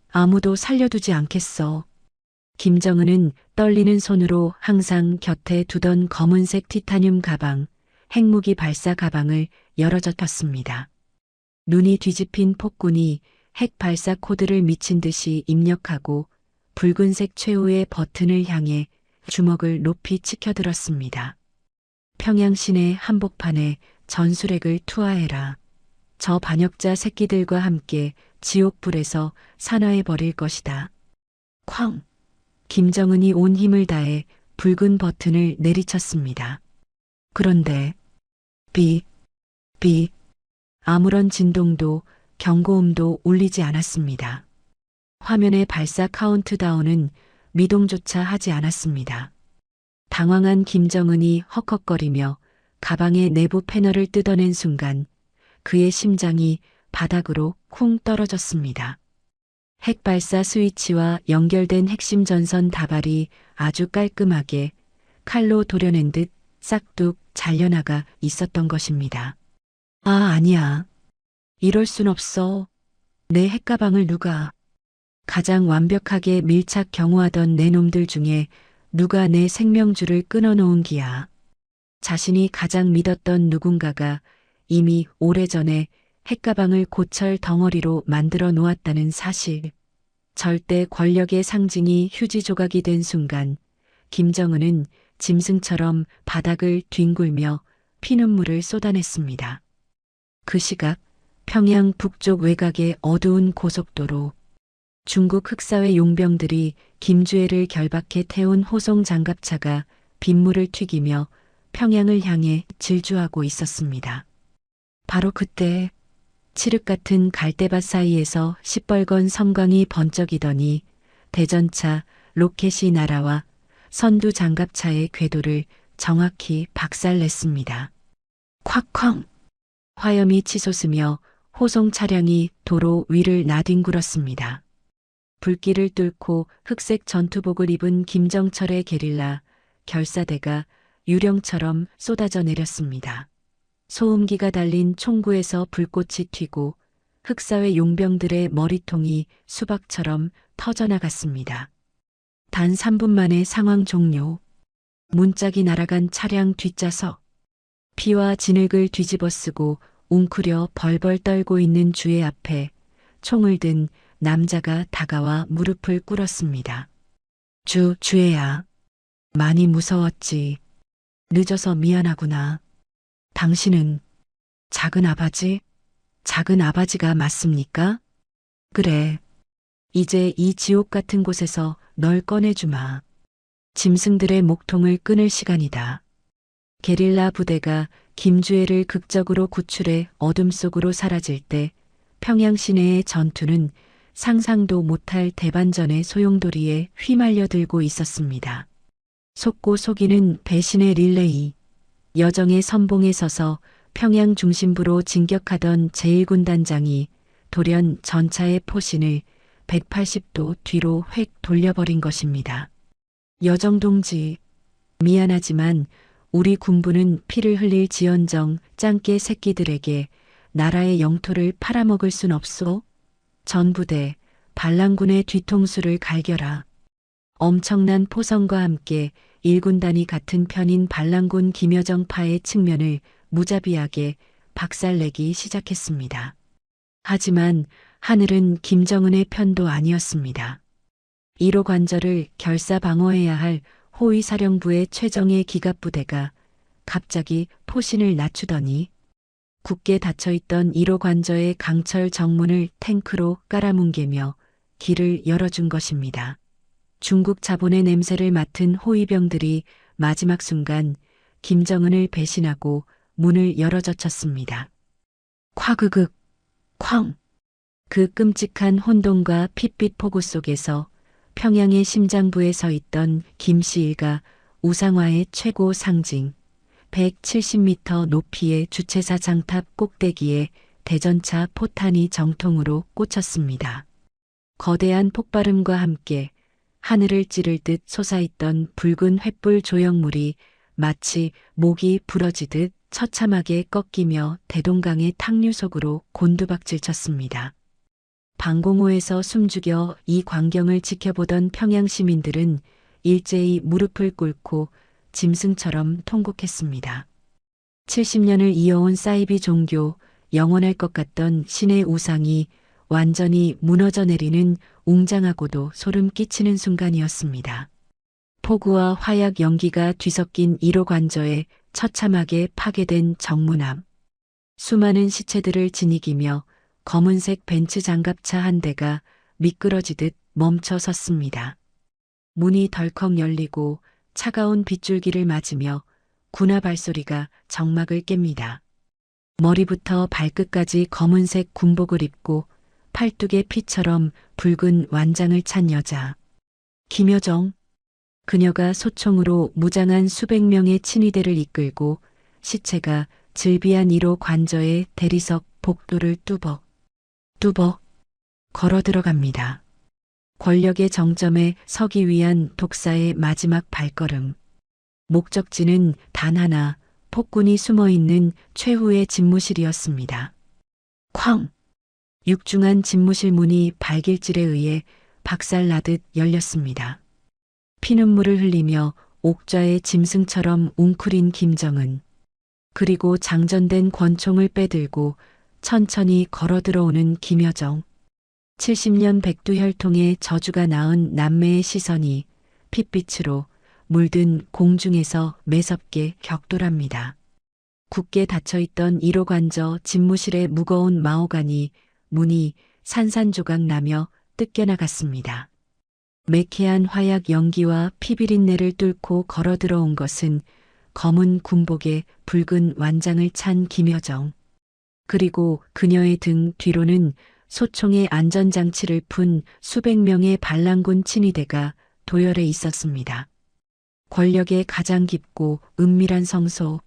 아무도 살려두지 않겠어. 김정은은 떨리는 손으로 항상 곁에 두던 검은색 티타늄 가방, 핵무기 발사 가방을 열어젖혔습니다. 눈이 뒤집힌 폭군이 핵 발사 코드를 미친 듯이 입력하고 붉은색 최후의 버튼을 향해 주먹을 높이 치켜들었습니다. 평양 시내 한복판에 전술핵을 투하해라. 저 반역자 새끼들과 함께 지옥불에서 산화해버릴 것이다. 쾅! 김정은이 온 힘을 다해 붉은 버튼을 내리쳤습니다. 그런데 삐, 아무런 진동도 경고음도 울리지 않았습니다. 화면의 발사 카운트다운은 미동조차 하지 않았습니다. 당황한 김정은이 헉헉거리며 가방의 내부 패널을 뜯어낸 순간 그의 심장이 바닥으로 쿵 떨어졌습니다. 핵발사 스위치와 연결된 핵심 전선 다발이 아주 깔끔하게 칼로 도려낸 듯 싹둑 잘려나가 있었던 것입니다. 아, 아니야. 이럴 순 없어. 내 핵가방을 누가. 가장 완벽하게 밀착 경호하던 내 놈들 중에 누가 내 생명줄을 끊어놓은 기야. 자신이 가장 믿었던 누군가가 이미 오래전에 핵가방을 고철 덩어리로 만들어 놓았다는 사실. 절대 권력의 상징이 휴지 조각이 된 순간 김정은은 짐승처럼 바닥을 뒹굴며 피눈물을 쏟아냈습니다. 그 시각 평양 북쪽 외곽의 어두운 고속도로. 중국 흑사회 용병들이 김주애를 결박해 태운 호송 장갑차가 빗물을 튀기며 평양을 향해 질주하고 있었습니다. 바로 그때 칠흑 같은 갈대밭 사이에서 시뻘건 섬광이 번쩍이더니 대전차 로켓이 날아와 선두 장갑차의 궤도를 정확히 박살냈습니다. 콱쾅! 화염이 치솟으며 호송 차량이 도로 위를 나뒹굴었습니다. 불길을 뚫고 흑색 전투복을 입은 김정철의 게릴라 결사대가 유령처럼 쏟아져 내렸습니다. 소음기가 달린 총구에서 불꽃이 튀고 흑사회 용병들의 머리통이 수박처럼 터져나갔습니다. 단 3분 만에 상황 종료. 문짝이 날아간 차량 뒷좌석. 피와 진흙을 뒤집어쓰고 웅크려 벌벌 떨고 있는 주의 앞에 총을 든 남자가 다가와 무릎을 꿇었습니다. 주애야. 많이 무서웠지. 늦어서 미안하구나. 당신은 작은 아바지? 작은 아바지가 맞습니까? 그래. 이제 이 지옥 같은 곳에서 널 꺼내주마. 짐승들의 목통을 끊을 시간이다. 게릴라 부대가 김주애를 극적으로 구출해 어둠 속으로 사라질 때 평양 시내의 전투는 상상도 못할 대반전의 소용돌이에 휘말려 들고 있었습니다. 속고 속이는 배신의 릴레이. 여정의 선봉에 서서 평양 중심부로 진격하던 제1군단장이 돌연 전차의 포신을 180도 뒤로 획 돌려버린 것입니다. 여정동지, 미안하지만 우리 군부는 피를 흘릴 지언정 짱깨 새끼들에게 나라의 영토를 팔아먹을 순 없소. 전부대 반란군의 뒤통수를 갈겨라. 엄청난 포성과 함께 1군단이 같은 편인 반란군 김여정파의 측면을 무자비하게 박살내기 시작했습니다. 하지만 하늘은 김정은의 편도 아니었습니다. 1호 관절을 결사 방어해야 할 호위사령부의 최정예 기갑부대가 갑자기 포신을 낮추더니 굳게 닫혀있던 1호 관저의 강철 정문을 탱크로 깔아뭉개며 길을 열어준 것입니다. 중국 자본의 냄새를 맡은 호위병들이 마지막 순간 김정은을 배신하고 문을 열어젖혔습니다. 콱극극, 쾅! 그 끔찍한 혼돈과 핏빛 폭우 속에서 평양의 심장부에 서 있던 김시일과 우상화의 최고 상징, 170m 높이의 주체사 장탑 꼭대기에 대전차 포탄이 정통으로 꽂혔습니다. 거대한 폭발음과 함께 하늘을 찌를 듯 솟아있던 붉은 횃불 조형물이 마치 목이 부러지듯 처참하게 꺾이며 대동강의 탕류 속으로 곤두박질 쳤습니다. 방공호에서 숨죽여 이 광경을 지켜보던 평양 시민들은 일제히 무릎을 꿇고 짐승처럼 통곡했습니다. 70년을 이어온 사이비 종교, 영원할 것 같던 신의 우상이 완전히 무너져 내리는 웅장하고도 소름 끼치는 순간이었습니다. 폭우와 화약 연기가 뒤섞인 1호 관저에 처참하게 파괴된 정문함. 수많은 시체들을 지니기며 검은색 벤츠 장갑차 한 대가 미끄러지듯 멈춰 섰습니다. 문이 덜컥 열리고 차가운 빗줄기를 맞으며 군화 발소리가 정막을 깹니다. 머리부터 발끝까지 검은색 군복을 입고 팔뚝에 피처럼 붉은 완장을 찬 여자. 김여정. 그녀가 소총으로 무장한 수백 명의 친위대를 이끌고 시체가 즐비한 1호 관저의 대리석 복도를 뚜벅 걸어 들어갑니다. 권력의 정점에 서기 위한 독사의 마지막 발걸음. 목적지는 단 하나, 폭군이 숨어있는 최후의 집무실이었습니다. 쾅! 육중한 집무실 문이 발길질에 의해 박살나듯 열렸습니다. 피눈물을 흘리며 옥좌의 짐승처럼 웅크린 김정은. 그리고 장전된 권총을 빼들고 천천히 걸어 들어오는 김여정. 70년 백두혈통의 저주가 낳은 남매의 시선이 핏빛으로 물든 공중에서 매섭게 격돌합니다. 굳게 닫혀있던 1호 관저 집무실의 무거운 마호간이 문이 산산조각 나며 뜯겨나갔습니다. 매캐한 화약 연기와 피비린내를 뚫고 걸어 들어온 것은 검은 군복에 붉은 완장을 찬 김여정. 그리고 그녀의 등 뒤로는 소총의 안전장치를 푼 수백 명의 반란군 친위대가 도열해 있었습니다. 권력의 가장 깊고 은밀한 성소.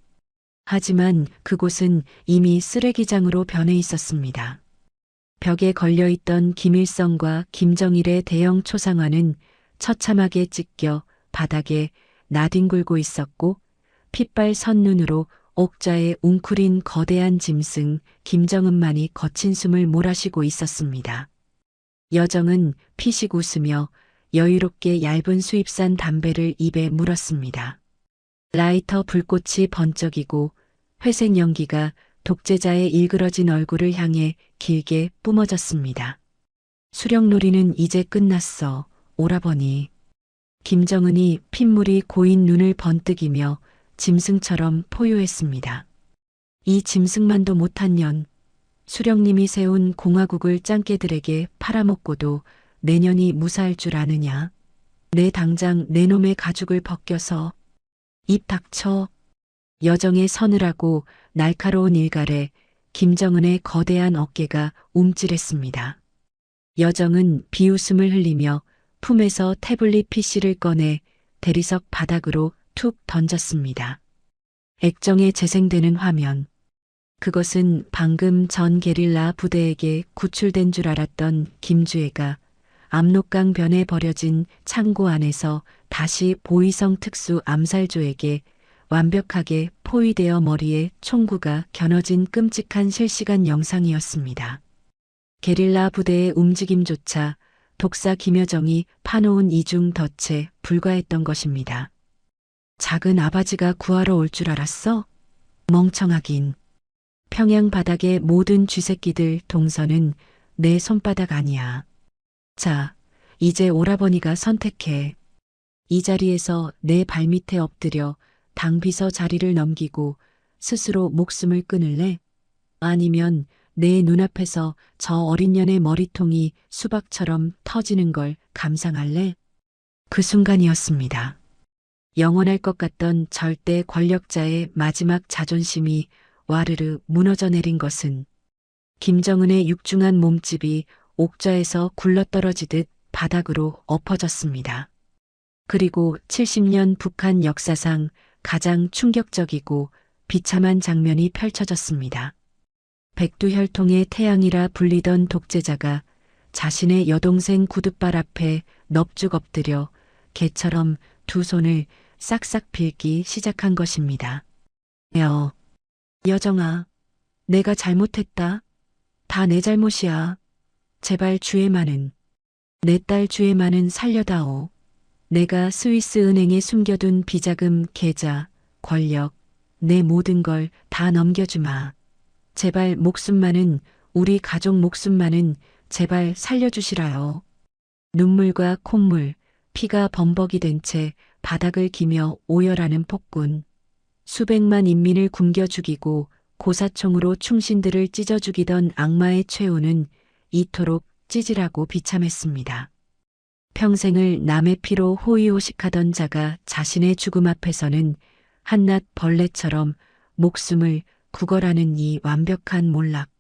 하지만 그곳은 이미 쓰레기장으로 변해 있었습니다. 벽에 걸려있던 김일성과 김정일의 대형 초상화는 처참하게 찢겨 바닥에 나뒹굴고 있었고 핏발 선눈으로 옥좌에 웅크린 거대한 짐승 김정은만이 거친 숨을 몰아쉬고 있었습니다. 여정은 피식 웃으며 여유롭게 얇은 수입산 담배를 입에 물었습니다. 라이터 불꽃이 번쩍이고 회색 연기가 독재자의 일그러진 얼굴을 향해 길게 뿜어졌습니다. 수령놀이는 이제 끝났어, 오라버니. 김정은이 핏물이 고인 눈을 번뜩이며 짐승처럼 포효했습니다. 이 짐승만도 못한 년, 수령님이 세운 공화국을 짱깨들에게 팔아먹고도 내년이 무사할 줄 아느냐. 내 당장 내 놈의 가죽을 벗겨서. 입 닥쳐. 여정의 서늘하고 날카로운 일갈에 김정은의 거대한 어깨가 움찔했습니다. 여정은 비웃음을 흘리며 품에서 태블릿 PC를 꺼내 대리석 바닥으로 툭 던졌습니다. 액정에 재생되는 화면. 그것은 방금 전 게릴라 부대에게 구출된 줄 알았던 김주애가 압록강 변에 버려진 창고 안에서 다시 보위성 특수 암살조에게 완벽하게 포위되어 머리에 총구가 겨눠진 끔찍한 실시간 영상이었습니다. 게릴라 부대의 움직임조차 독사 김여정이 파놓은 이중 덫에 불과했던 것입니다. 작은 아바지가 구하러 올 줄 알았어? 멍청하긴. 평양 바닥의 모든 쥐새끼들 동선은 내 손바닥 아니야. 자, 이제 오라버니가 선택해. 이 자리에서 내 발밑에 엎드려 당비서 자리를 넘기고 스스로 목숨을 끊을래? 아니면 내 눈앞에서 저 어린 년의 머리통이 수박처럼 터지는 걸 감상할래? 그 순간이었습니다. 영원할 것 같던 절대 권력자의 마지막 자존심이 와르르 무너져 내린 것은 김정은의 육중한 몸집이 옥좌에서 굴러떨어지듯 바닥으로 엎어졌습니다. 그리고 70년 북한 역사상 가장 충격적이고 비참한 장면이 펼쳐졌습니다. 백두혈통의 태양이라 불리던 독재자가 자신의 여동생 구둣발 앞에 넙죽 엎드려 개처럼 두 손을 싹싹 빌기 시작한 것입니다. 여정아, 내가 잘못했다. 다 내 잘못이야. 제발 주애만은, 내 딸 주애만은 살려다오. 내가 스위스 은행에 숨겨둔 비자금 계좌, 권력, 내 모든 걸 다 넘겨주마. 제발 목숨만은, 우리 가족 목숨만은 제발 살려주시라요. 눈물과 콧물, 피가 범벅이 된 채 바닥을 기며 오열하는 폭군. 수백만 인민을 굶겨 죽이고 고사총으로 충신들을 찢어 죽이던 악마의 최후는 이토록 찌질하고 비참했습니다. 평생을 남의 피로 호의호식하던 자가 자신의 죽음 앞에서는 한낱 벌레처럼 목숨을 구걸하는 이 완벽한 몰락.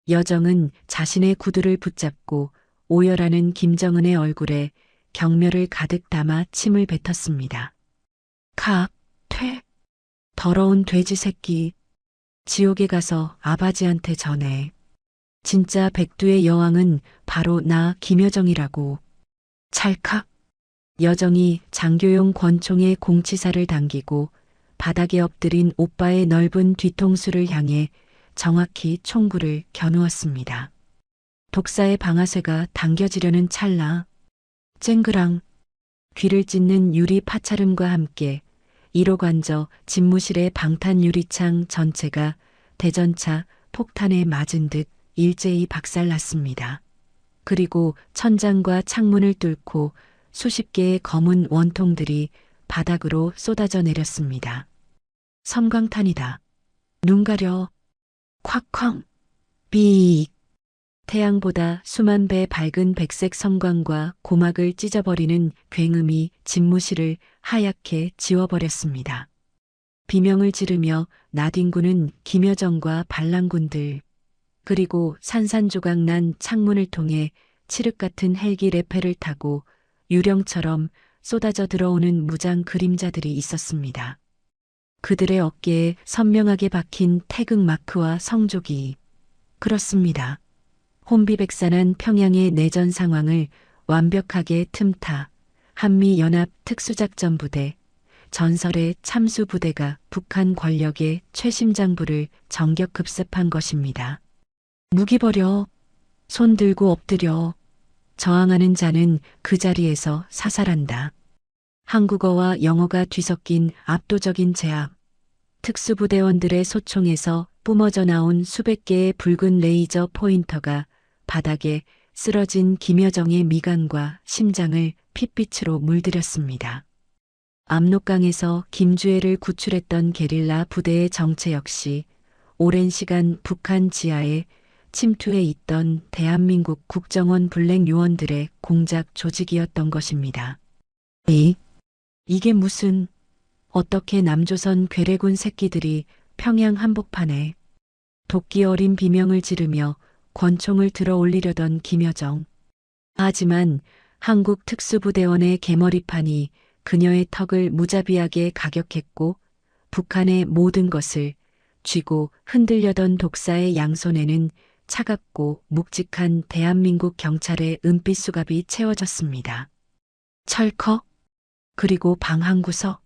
여정은 자신의 구두를 붙잡고 오열하는 김정은의 얼굴에 경멸을 가득 담아 침을 뱉었습니다. 퇴. 더러운 돼지 새끼. 지옥에 가서 아바지한테 전해. 진짜 백두의 여왕은 바로 나 김여정이라고. 찰칵. 여정이 장교용 권총의 공치사를 당기고 바닥에 엎드린 오빠의 넓은 뒤통수를 향해 정확히 총구를 겨누었습니다. 독사의 방아쇠가 당겨지려는 찰나 쨍그랑 귀를 찢는 유리 파차름과 함께 1호 관저 집무실의 방탄 유리창 전체가 대전차 폭탄에 맞은 듯 일제히 박살났습니다. 그리고 천장과 창문을 뚫고 수십 개의 검은 원통들이 바닥으로 쏟아져 내렸습니다. 섬광탄이다. 눈 가려. 콱쾅. 삐익. 태양보다 수만 배 밝은 백색 섬광과 고막을 찢어버리는 굉음이 집무실을 하얗게 지워버렸습니다. 비명을 지르며 나뒹구는 김여정과 반란군들, 그리고 산산조각난 창문을 통해 칠흑 같은 헬기 레페를 타고 유령처럼 쏟아져 들어오는 무장 그림자들이 있었습니다. 그들의 어깨에 선명하게 박힌 태극 마크와 성조기. 그렇습니다. 혼비백산한 평양의 내전 상황을 완벽하게 틈타 한미연합 특수작전부대, 전설의 참수부대가 북한 권력의 최심장부를 정격급습한 것입니다. 무기 버려. 손 들고 엎드려. 저항하는 자는 그 자리에서 사살한다. 한국어와 영어가 뒤섞인 압도적인 제압. 특수부대원들의 소총에서 뿜어져 나온 수백 개의 붉은 레이저 포인터가 바닥에 쓰러진 김여정의 미간과 심장을 핏빛으로 물들였습니다. 압록강에서 김주애를 구출했던 게릴라 부대의 정체 역시 오랜 시간 북한 지하에 침투해 있던 대한민국 국정원 블랙 요원들의 공작 조직이었던 것입니다. 이게 무슨, 어떻게 남조선 괴뢰군 새끼들이 평양 한복판에 도끼 어린 비명을 지르며 권총을 들어 올리려던 김여정. 하지만 한국 특수부대원의 개머리판이 그녀의 턱을 무자비하게 가격했고 북한의 모든 것을 쥐고 흔들려던 독사의 양손에는 차갑고 묵직한 대한민국 경찰의 은빛 수갑이 채워졌습니다. 철컥, 그리고 방 한 구석.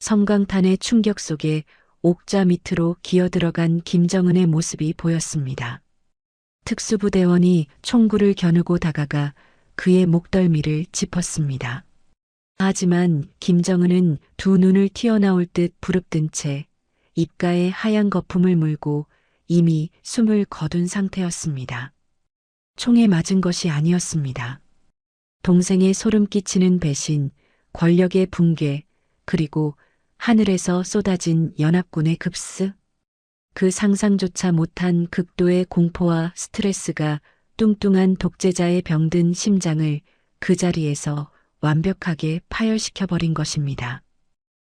섬광탄의 충격 속에 옥좌 밑으로 기어들어간 김정은의 모습이 보였습니다. 특수부대원이 총구를 겨누고 다가가 그의 목덜미를 짚었습니다. 하지만 김정은은 두 눈을 튀어나올 듯 부릅뜬 채 입가에 하얀 거품을 물고 이미 숨을 거둔 상태였습니다. 총에 맞은 것이 아니었습니다. 동생의 소름 끼치는 배신, 권력의 붕괴, 그리고 하늘에서 쏟아진 연합군의 급습. 그 상상조차 못한 극도의 공포와 스트레스가 뚱뚱한 독재자의 병든 심장을 그 자리에서 완벽하게 파열시켜버린 것입니다.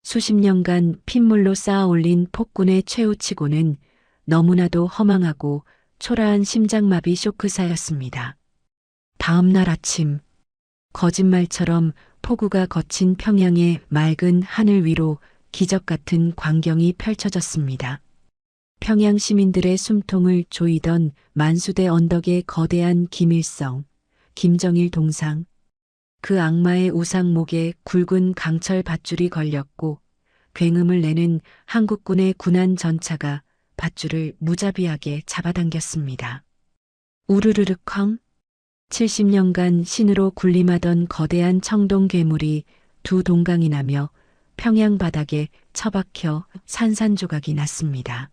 수십 년간 핏물로 쌓아 올린 폭군의 최후치고는 너무나도 허망하고 초라한 심장마비 쇼크사였습니다. 다음 날 아침, 거짓말처럼 폭우가 거친 평양의 맑은 하늘 위로 기적 같은 광경이 펼쳐졌습니다. 평양 시민들의 숨통을 조이던 만수대 언덕의 거대한 김일성, 김정일 동상, 그 악마의 우상목에 굵은 강철 밧줄이 걸렸고 굉음을 내는 한국군의 군안 전차가 밧줄을 무자비하게 잡아당겼습니다. 우르르르컹. 70년간 신으로 군림하던 거대한 청동 괴물이 두 동강이 나며 평양 바닥에 처박혀 산산조각이 났습니다.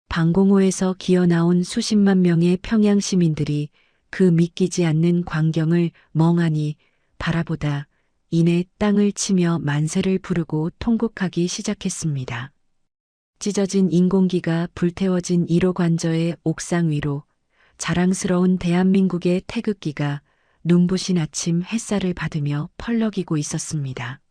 방공호에서 기어나온 수십만 명의 평양 시민들이 그 믿기지 않는 광경을 멍하니 바라보다 이내 땅을 치며 만세를 부르고 통곡하기 시작했습니다. 찢어진 인공기가 불태워진 1호 관저의 옥상 위로 자랑스러운 대한민국의 태극기가 눈부신 아침 햇살을 받으며 펄럭이고 있었습니다.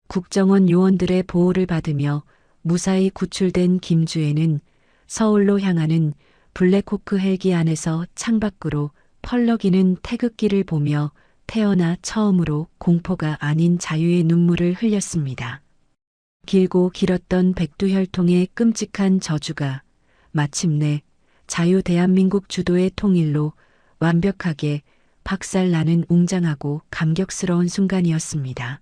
국정원 요원들의 보호를 받으며 무사히 구출된 김주애는 서울로 향하는 블랙호크 헬기 안에서 창밖으로 펄럭이는 태극기를 보며 태어나 처음으로 공포가 아닌 자유의 눈물을 흘렸습니다. 길고 길었던 백두혈통의 끔찍한 저주가 마침내 자유 대한민국 주도의 통일로 완벽하게 박살나는 웅장하고 감격스러운 순간이었습니다.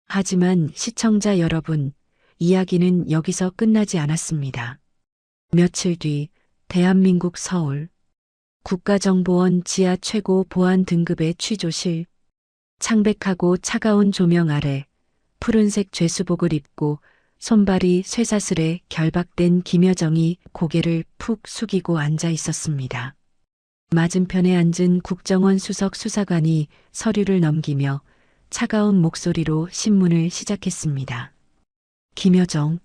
하지만 시청자 여러분, 이야기는 여기서 끝나지 않았습니다. 며칠 뒤 대한민국 서울 국가정보원 지하 최고 보안 등급의 취조실 창백하고 차가운 조명 아래 푸른색 죄수복을 입고 손발이 쇠사슬에 결박된 김여정이 고개를 푹 숙이고 앉아 있었습니다. 맞은편에 앉은 국정원 수석 수사관이 서류를 넘기며 차가운 목소리로 신문을 시작했습니다. 김여정,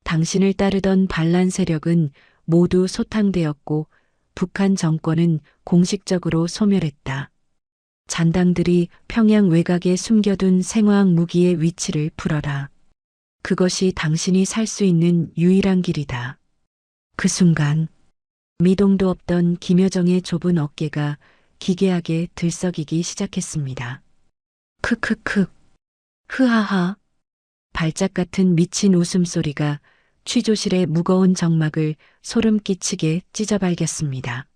당신을 따르던 반란 세력은 모두 소탕되었고 북한 정권은 공식적으로 소멸했다. 잔당들이 평양 외곽에 숨겨둔 생화학 무기의 위치를 풀어라. 그것이 당신이 살 수 있는 유일한 길이다. 그 순간 미동도 없던 김여정의 좁은 어깨가 기괴하게 들썩이기 시작했습니다. 크크크, 흐하하. 발작 같은 미친 웃음소리가 취조실의 무거운 정막을 소름 끼치게 찢어발겼습니다.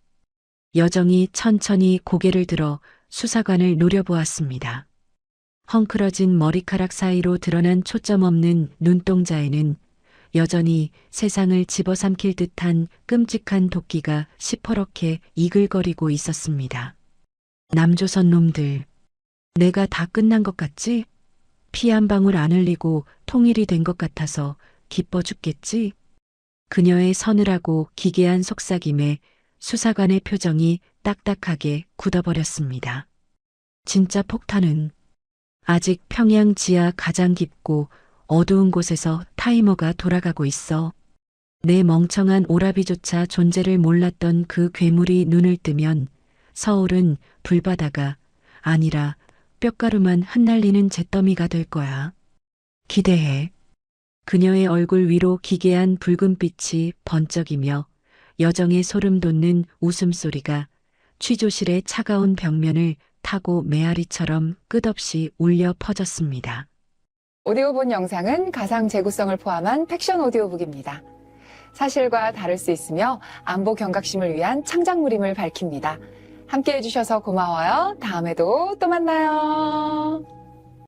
여정이 천천히 고개를 들어 수사관을 노려보았습니다. 헝클어진 머리카락 사이로 드러난 초점 없는 눈동자에는 여전히 세상을 집어삼킬 듯한 끔찍한 도끼가 시퍼렇게 이글거리고 있었습니다. 남조선 놈들, 내가 다 끝난 것 같지? 피 한 방울 안 흘리고 통일이 된 것 같아서 기뻐 죽겠지? 그녀의 서늘하고 기괴한 속삭임에 수사관의 표정이 딱딱하게 굳어버렸습니다. 진짜 폭탄은 아직 평양 지하 가장 깊고 어두운 곳에서 타이머가 돌아가고 있어. 내 멍청한 오라비조차 존재를 몰랐던 그 괴물이 눈을 뜨면 서울은 불바다가 아니라 뼈가루만 흩날리는 잿더미가 될 거야. 기대해. 그녀의 얼굴 위로 기괴한 붉은빛이 번쩍이며 여정의 소름 돋는 웃음소리가 취조실의 차가운 벽면을 타고 메아리처럼 끝없이 울려 퍼졌습니다. 오디오본 영상은 가상 재구성을 포함한 팩션 오디오북입니다. 사실과 다를 수 있으며 안보 경각심을 위한 창작물임을 밝힙니다. 함께 해주셔서 고마워요. 다음에도 또 만나요.